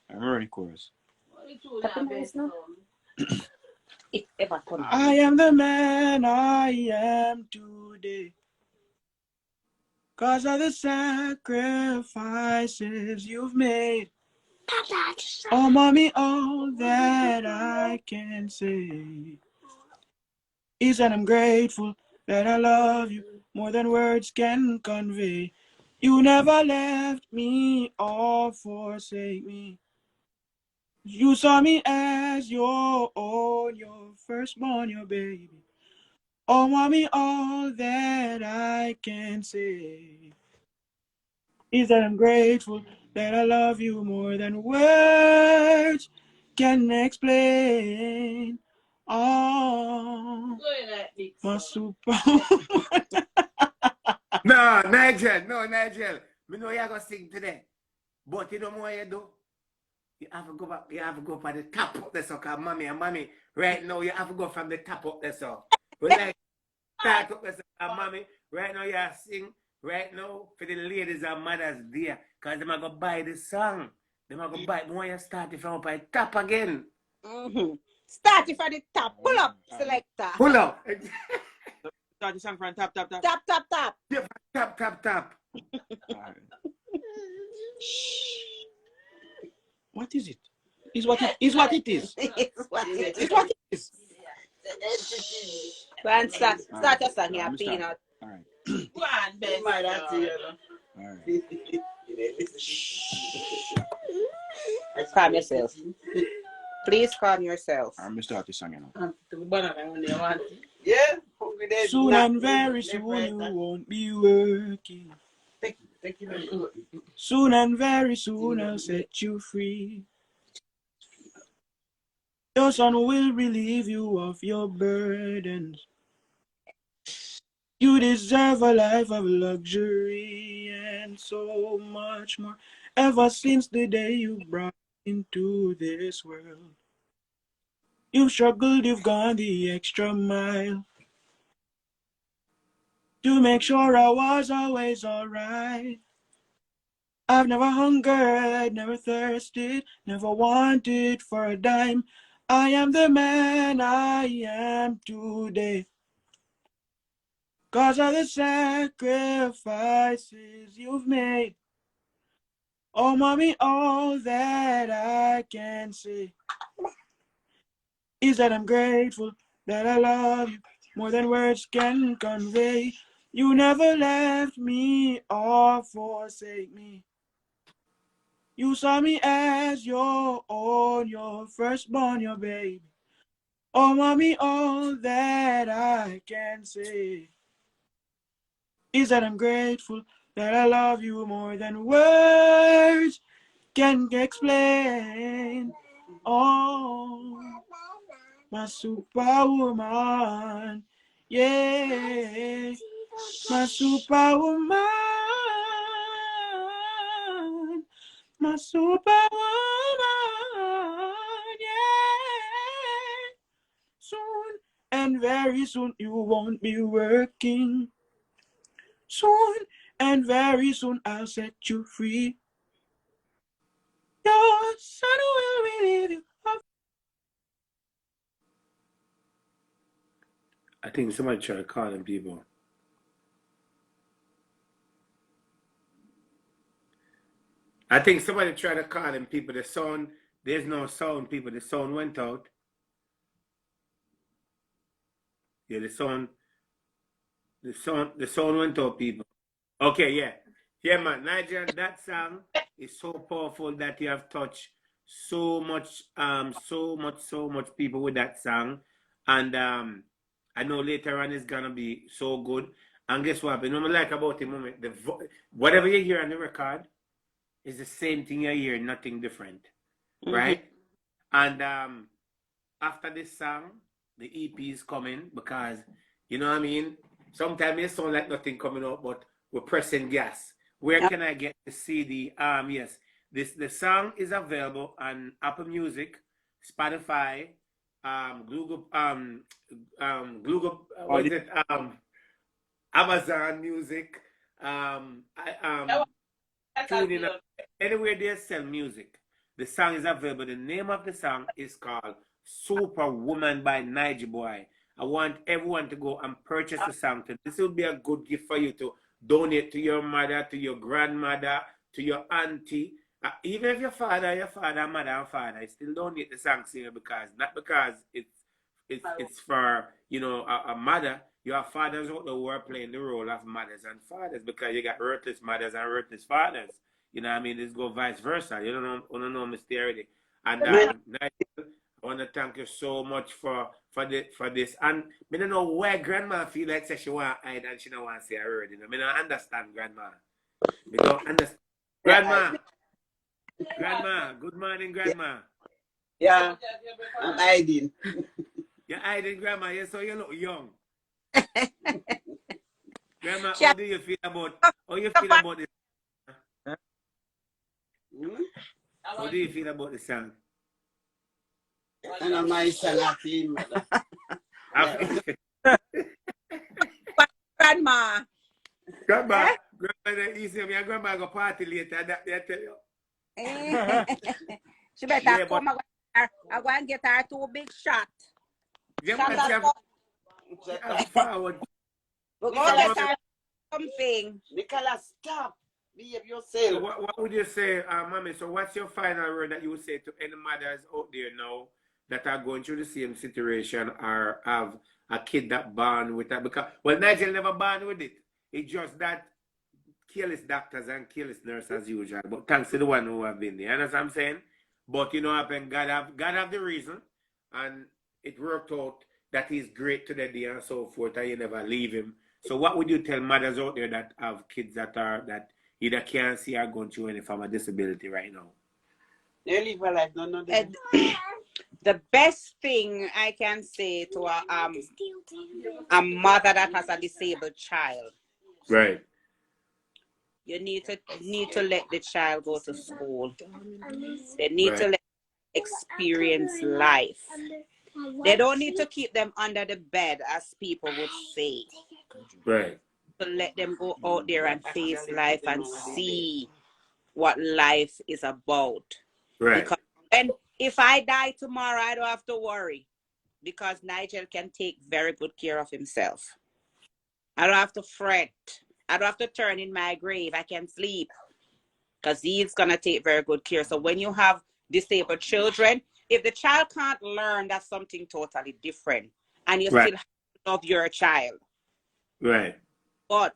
I'm running chorus. I am the man I am today. Cause of the sacrifices you've made. Oh, mommy, all that I can say is that I'm grateful that I love you more than words can convey. You never left me or forsake me. You saw me as your own, your firstborn, your baby. Oh, mommy, all that I can say is that I'm grateful that I love you more than words can explain. Oh, my Superwoman. No, Nigel. No, Nigel. Me know you're going to sing today. But you know what you do? You have to go back. You have to go from the top up there, so cause mommy and mommy. Right now, you have to go from the top up there, so. We like start up there, so mommy. Right now, you are sing. Right now, for the ladies and mothers there, cause them are gonna buy the song. Them are gonna buy it. When you start it from up at top again. Starting from the top. Pull up, selector. Pull up. Start the song from top. Tap. Yeah, tap. Alright. What is it? Is what it is. It's what it It's what it is. Go start your song here, Peanut. Alright. Go on, Ben. My that's it. Alright. Calm yourself. Please calm yourself. I'm gonna start the song now. Yeah. Soon and very soon you won't be working. Thank you. Soon and very soon I'll set you free. Your son will relieve you of your burdens. You deserve a life of luxury and so much more. Ever since the day you brought into this world, you've struggled, you've gone the extra mile to make sure I was always alright. I've never hungered, never thirsted, never wanted for a dime. I am the man I am today, 'cause of the sacrifices you've made. Oh, mommy, all that I can say is that I'm grateful that I love you more than words can convey. You never left me or forsake me. You saw me as your own, your firstborn, your baby. Oh, mommy, all that I can say is that I'm grateful that I love you more than words can explain. Oh, my superwoman, yeah, my superwoman, my superwoman, yeah. Soon and very soon you won't be working. Soon and very soon I'll set you free. Your son will relieve you of. I think somebody tried to call them people. I think somebody tried to call them people. The sound, there's no sound, people. The sound went out. Yeah, the sound went out, people. Okay, yeah. Yeah, man. Nigel, that song is so powerful that you have touched so much people with that song. And I know later on it's gonna be so good. And guess what? You know what I like about the moment? Whatever you hear on the record is the same thing you hear, nothing different. Right? And after this song, the EP is coming because, you know what I mean? Sometimes it sounds like nothing coming up, but we're pressing gas. Where can I get the CD? Yes, the song is available on Apple Music, Spotify, Google, what is it? Amazon Music, TuneIn, anywhere they sell music. The song is available. The name of the song is called Superwoman by Nigyboy. I want everyone to go and purchase the song. This will be a good gift for you to donate to your mother, to your grandmother, to your auntie. Even if your father, mother, and father, still donate the song here because not because it's for, you know, a mother. Your fathers who are playing the role of mothers and fathers because you got earthless mothers and earthless fathers. You know what I mean? It's go vice versa. You don't know mystery. And Nigel, I want to thank you so much for this. And I don't know why grandma feel like she want to hide and she don't want to say a word. You know, I don't understand grandma. I don't understand. Grandma, good morning, grandma. Yeah, I'm hiding. You're hiding, grandma. Yeah, so you look young. Grandma, She how had do you feel about to how you to feel find about this? Hmm? How do you feel about the song? And my son at him. I Yeah. feel- grandma. grandma, Eh? grandma, you see me, grandma go party later. That they tell you. She better Yeah, but come. I go and get her 2 big shot. Shot grandma, of I'm forward. we're gonna So, get Nicholas, mommy, her something. Nicholas, stop. Behave so yourself. what would you say, mommy? So, what's your final word that you would say to any mothers out there now that are going through the same situation or have a kid that born with that? Because well, Nigel never born with it. It's just that careless doctors and careless nurses as usual. But thanks to the one who have been there. You know what I'm saying? But you know what happened? God have the reason, and it worked out that he's great to the day and so forth, and you never leave him. So what would you tell mothers out there that have kids that either can't see or going through any form of disability right now? They live a life, no, no, And the best thing I can say to a mother that has a disabled child, Right. you need to let the child go to school. They need to Right. let them experience life. They don't need to keep them under the bed, as people would say. Right. To let them go out there and face life and see what life is about. Right. Because if I die tomorrow, I don't have to worry, because Nigel can take very good care of himself. I don't have to fret. I don't have to turn in my grave. I can sleep because he's gonna take very good care. So when you have disabled children, if the child can't learn, that's something totally different, and you Right. still love your child. Right. But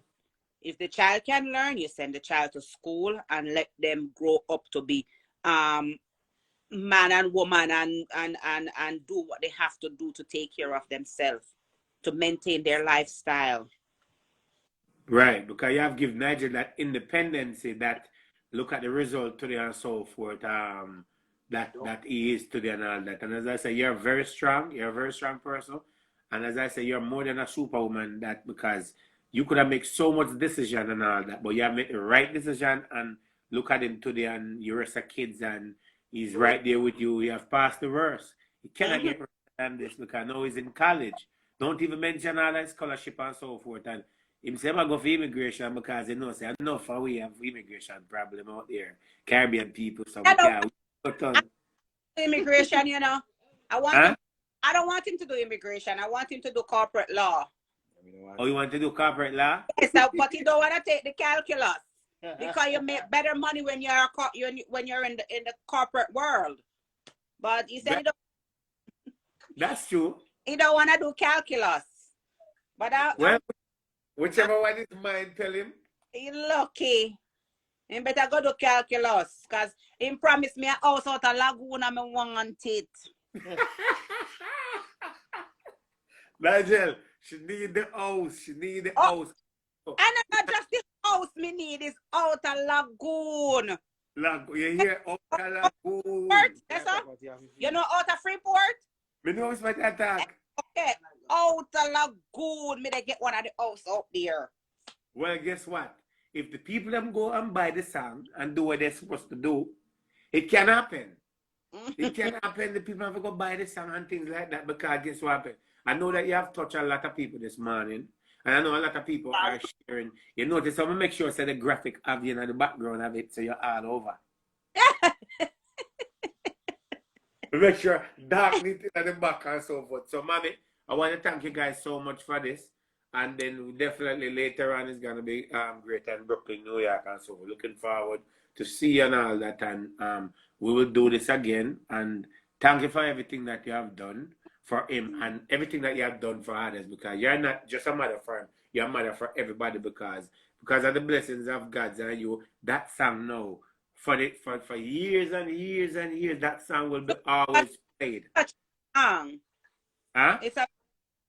if the child can learn, you send the child to school and let them grow up to be man and woman and do what they have to do to take care of themselves, to maintain their lifestyle. Right, because you have given Nigel that independency that look at the result today and so forth, that he is today and all that. And as I say, you're very strong, you're a very strong person. And as I say, you're more than a superwoman that because you could have made so much decision and all that, but you have made the right decision and look at him today and your rest of kids and he's right there with you. You have passed the worst. He cannot get worse than this because now he's in college. Don't even mention all that scholarship and so forth. And him say I go for immigration because he knows say enough for we have immigration problem out there. Caribbean people, so we I don't can't want immigration, you know. I want huh? him. I don't want him to do immigration. I want him to do corporate law. Oh, you want to do corporate law? Yes, but he don't want to take the calculus because you make better money when you're in the corporate world. But he said That's true. he don't want to do calculus. But Well, whichever one is mine, tell him. he lucky. He better go do calculus because he promised me a house out of Lagoon and I want it. Nigel, she need the house. She need the Oh, house. and not just this house me need is out of Lagoon. You hear? Out of Lagoon. Port, yes, sir? You know out of Freeport? Me know it's my attack. Okay, out of Lagoon, me they get one of the house up there. Well, guess what? If the people them go and buy the song and do what they're supposed to do, it can happen. It can happen. The people have to go buy the song and things like that because guess what happened? I know that you have touched a lot of people this morning. And I know a lot of people are sharing. You notice, I'm going to make sure say the graphic of you in the background of it so you're all over. Make sure dark knit at the back and so forth. So, mommy, I want to thank you guys so much for this. And then definitely later on it's going to be great in Brooklyn, New York. And so we're looking forward to see you and all that. And we will do this again. And thank you for everything that you have done for him and everything that you have done for others. Because you're not just a mother for him. You're a mother for everybody because of the blessings of God and you, that song now, for years and years and years, that song will be always played. Song. Huh? It's a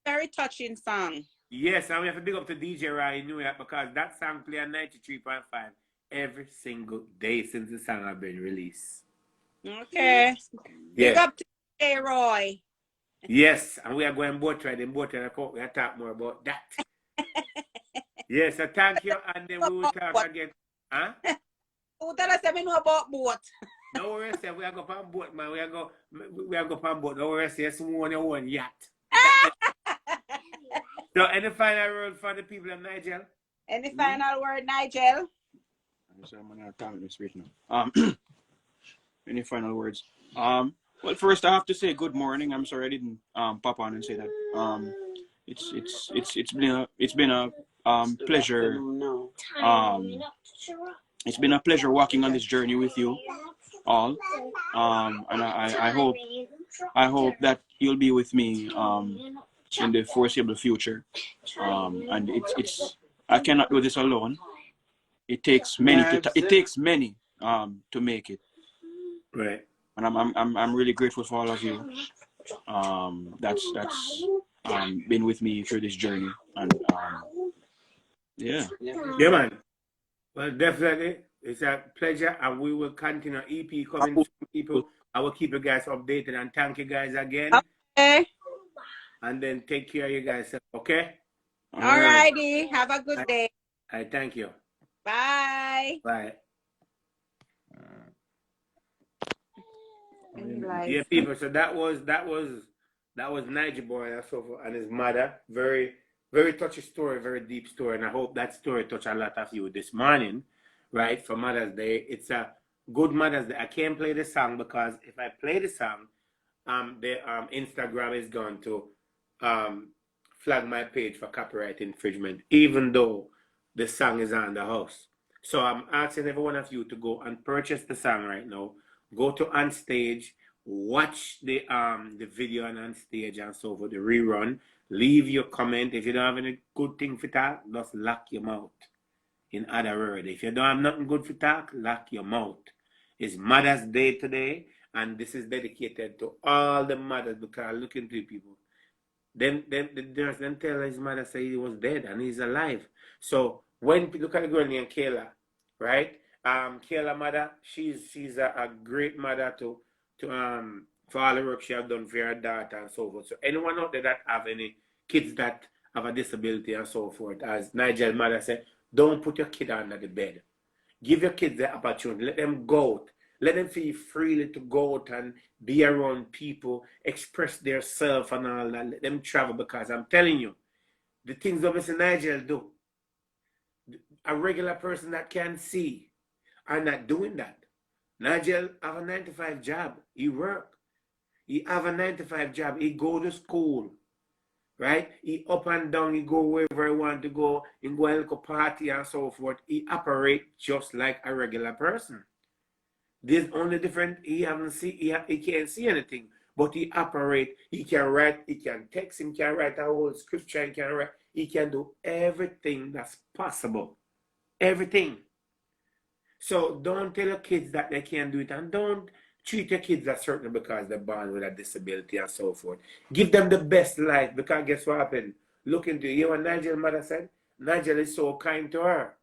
very touching song. Yes, and we have to big up to DJ Rai in New York because that song play on 93.5 every single day since the song has been released. Okay. Big up to J. Roy. Yes, and we are going boat ride. In boat ride, we are talk more about that. Yes, so thank you, and then we will talk What? again. Huh? Who tell us that we know about boat? No worries, sir. We are going on boat, man. We are go on boat. No worries, yes, someone on one yacht. So, any final word for the people of Nigel? Any final word, Nigel? I'm gonna time this right now. Any final words? Well, first I have to say good morning. I'm sorry I didn't pop on and say that. It's been a pleasure. It's been a pleasure walking on this journey with you all. And I hope that you'll be with me in the foreseeable future. And it's I cannot do this alone. It takes many to make it. Right. And I'm really grateful for all of you. That's been with me through this journey. And yeah. Yeah, man. Well, definitely. It's a pleasure, and we will continue EP coming from people. I will keep you guys updated, and thank you guys again. Okay. And then take care of you guys, okay? All righty. Have a good day. I thank you. Bye. Bye. Nice. Yeah, people. So that was nigyboy and so forth, and his mother. Very, very touchy story, very deep story, and I hope that story touched a lot of you this morning, right? For Mother's Day. It's a good Mother's Day. I can't play the song because if I play the song, the Instagram is going to flag my page for copyright infringement, even though the song is on the house. So I'm asking every one of you to go and purchase the song right now. Go to On Stage, watch the video on Stage and so forth, the rerun. Leave your comment. If you don't have any good thing for talk, just lock your mouth. In other words, if you don't have nothing good for talk, lock your mouth. It's Mother's Day today, and this is dedicated to all the mothers because look into people. Then tell his mother say he was dead and he's alive. So when look at the girl named Kayla, right? Kayla mother, she's a great mother to for all the work she have done for her daughter and so forth. So anyone out there that have any kids that have a disability and so forth, as Nigel mother said, don't put your kid under the bed. Give your kids the opportunity. Let them go out. Let them feel freely to go out and be around people, express their self and all that. Let them travel because I'm telling you, the things that Mr. Nigel do, a regular person that can see are not doing that. Nigel have a 9-to-5 job. He work. He have a 9-to-5 job. He go to school. Right? He up and down, he go wherever he want to go, he go a little party and so forth. He operate just like a regular person. There's only different, he can't see anything, but he operate, he can write, he can text, he can write a whole scripture, he can do everything that's possible. Everything. So don't tell your kids that they can't do it, and don't treat your kids as certain because they're born with a disability and so forth. Give them the best life, because guess what happened? Look into you. What Nigel's mother said? Nigel is so kind to her.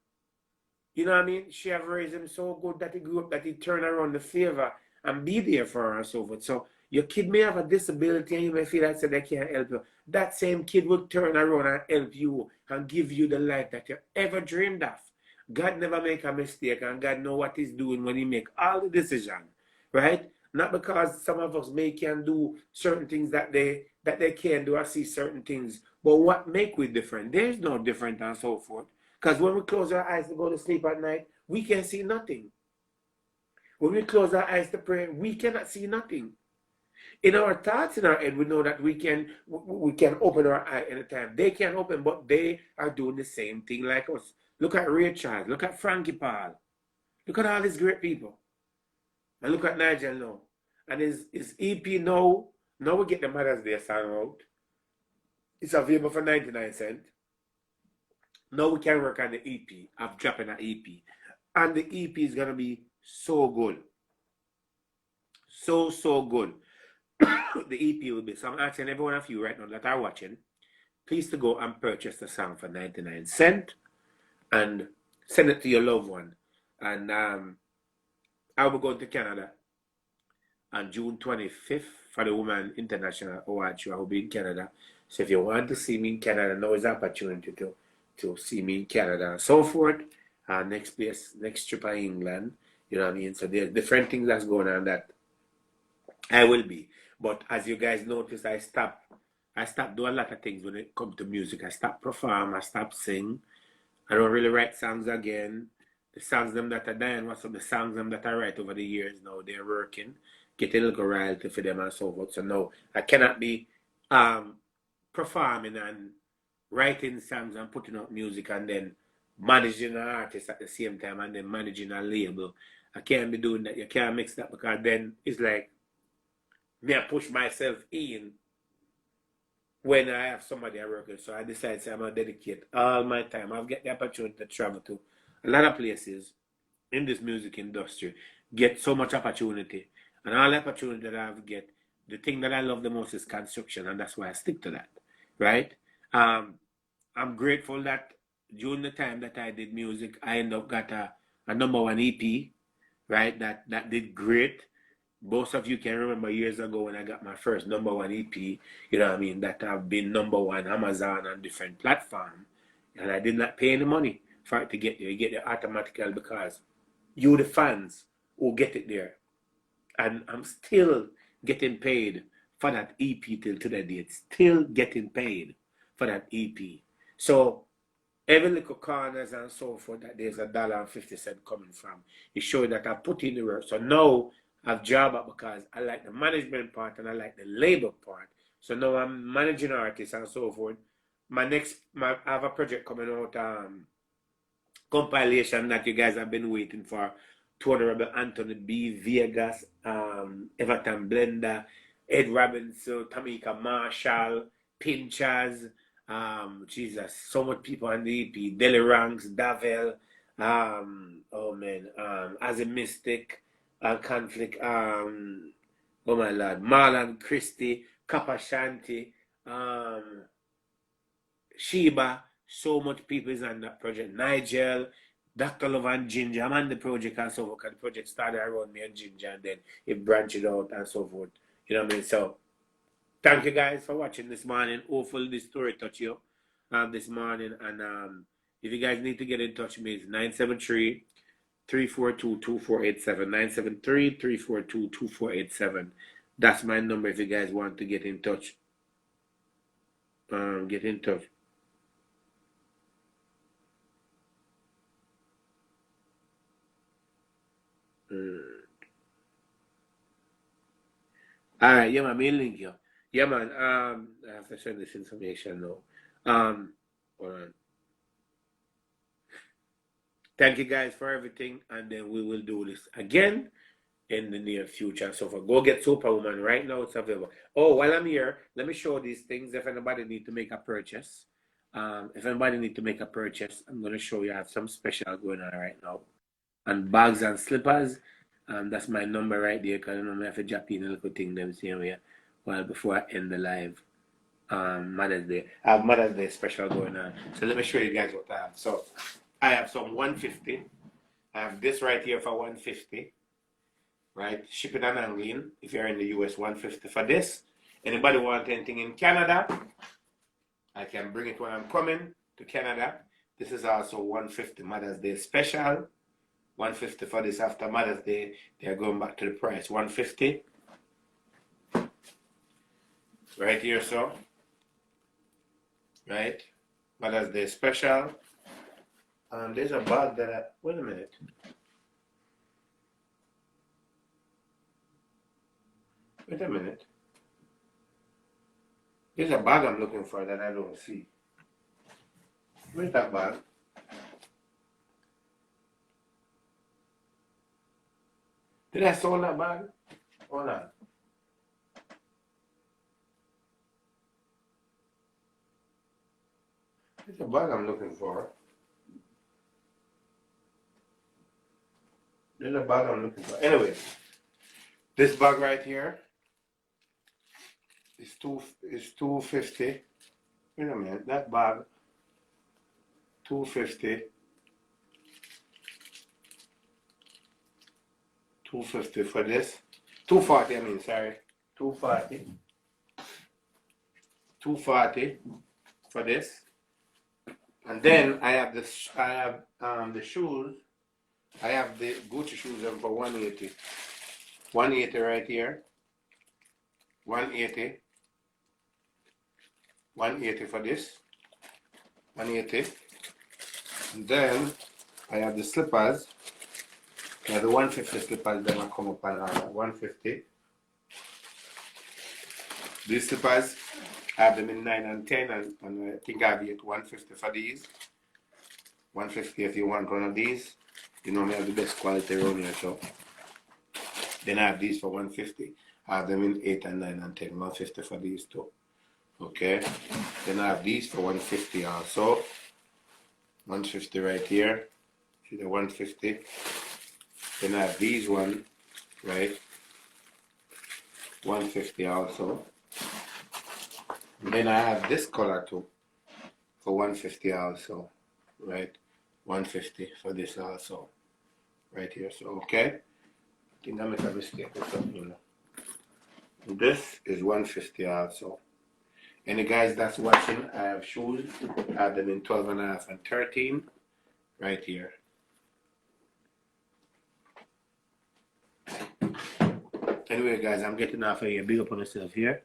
You know what I mean? She have raised him so good that he grew up, that he turned around the favor and be there for her and so forth. So your kid may have a disability and you may feel like they can't help you. That same kid will turn around and help you and give you the life that you ever dreamed of. God never make a mistake, and God know what he's doing when he make all the decisions, right? Not because some of us can do certain things that they can't do or see certain things, but what make we different? There's no different and so forth. Because when we close our eyes to go to sleep at night, we can see nothing. When we close our eyes to pray, we cannot see nothing. In our thoughts in our head, we know that we can open our eye anytime. They can't open, but they are doing the same thing like us. Look at Ray Charles. Look at Frankie Paul. Look at all these great people. And look at Nigel now. And his EP now we get the Mother's Day song out. It's available for 99 cents. Now we can work on the EP. I'm dropping an EP. And the EP is going to be so good. So good. The EP will be. So I'm asking every one of you right now that are watching, please to go and purchase the song for 99 cents and send it to your loved one. And I'll be going to Canada on June 25th for the Women International Award Show. I will be in Canada. So if you want to see me in Canada, now is the opportunity to to see me in Canada and so forth. Next place, next trip in England. You know what I mean? So there's different things that's going on that I will be. But as you guys notice, I stopped doing a lot of things when it comes to music. I stopped perform, I stopped sing. I don't really write songs again. The songs them that are dying, what's up the songs them that I write over the years now, they're working, getting a little royalty for them and so forth. So no, I cannot be um performing and writing songs and putting out music and then managing an artist at the same time and then managing a label. I can't be doing that. You can't mix that because then it's like me I push myself in when I have somebody I work with. So I decided I'm gonna dedicate all my time. I've got the opportunity to travel to a lot of places in this music industry, get so much opportunity. And all the opportunity that I've get, the thing that I love the most is construction, and that's why I stick to that. Right? I'm grateful that during the time that I did music, I ended up got a number one EP, right? That did great. Most of you can remember years ago when I got my first number one EP, you know what I mean, that have been number one Amazon and different platforms. And I did not pay any money for it to get there. You get there automatically because you, the fans, will get it there. And I'm still getting paid for that EP till today date. Still getting paid for that EP. So every little corners and so forth that there's $1.50 coming from. It shows that I put in the work. So now I've job up because I like the management part and I like the labor part. So now I'm managing artists and so forth. I have a project coming out, compilation that you guys have been waiting for. To Honorable Anthony B. Vegas, Everton Blender, Ed Robinson, Tamika Marshall, Pinchers, Jesus, so much people on the EP, Deli Ranks, Davel, oh man, As a Mystic, Conflict, oh my lord, Marlon Christie, Kappa Shanti, Sheba, so much people is on that project. Nigel, Dr. Love and Ginger. I'm on the project and so forth. The project started around me and Ginger and then it branched out and so forth. You know what I mean? So thank you guys for watching this morning. Hopefully this story touched you this morning. And if you guys need to get in touch with me, it's 973-342-2487. 973-342-2487. That's my number if you guys want to get in touch. Get in touch. All right, yeah, man, main link here. Yeah, man. I have to send this information now. Hold on. Thank you guys for everything, and then we will do this again in the near future. So for go get Superwoman right now, it's available. Oh, while I'm here, let me show these things. If anybody need to make a purchase, I'm going to show you. I have some special going on right now, and bags and slippers. That's my number right there, because I don't know if I drop in a little thing them same way. Well, before I end the live, Mother's Day. I have Mother's Day special going on. So let me show you guys what I have. So I have some 150. I have this right here for 150. Right? Shipping and handling. If you're in the US, 150 for this. Anybody want anything in Canada? I can bring it when I'm coming to Canada. This is also 150 Mother's Day special. 150 for this after Mother's Day. They're going back to the price. 150. Right here, so. Right? Mother's Day special. There's a bag that wait a minute. Wait a minute. There's a bag I'm looking for that I don't see. Where's that bag? Did I sold that bag? Hold on. There's a bag I'm looking for. There's a bag I'm looking for. Anyway, this bag right here is $250. Wait a minute, that bag $250. $250 for this. $240, I mean, sorry. $240 for this. And then I have this. I have the shoes. I have the Gucci shoes for 180. 180 right here. 180. 180 for this. 180. And then I have the slippers. I have the 150 slippers. Then I come up on 150. These slippers, I have them in 9 and 10, and I think I'll be at 150 for these. 150 if you want one of these. You know me, I have the best quality around here, so. Then I have these for 150. I have them in 8 and 9 and 10. 150 for these too. Okay. Then I have these for 150 also. 150 right here. See the 150. Then I have these one, right? 150 also. And then I have this color too for 150 also, right? 150 for this also, right here. So okay. I think I make a mistake or something, you know. This is 150 also. And the guys that's watching, I have shoes. I have them in 12 and a half and 13, right here. Anyway, guys, I'm getting off of here. Big up on yourself here.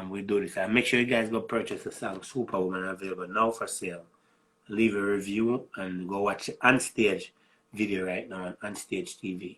We do this. And make sure you guys go purchase the song Superwoman, available now for sale. Leave a review and go watch Onstage video right now on Onstage TV.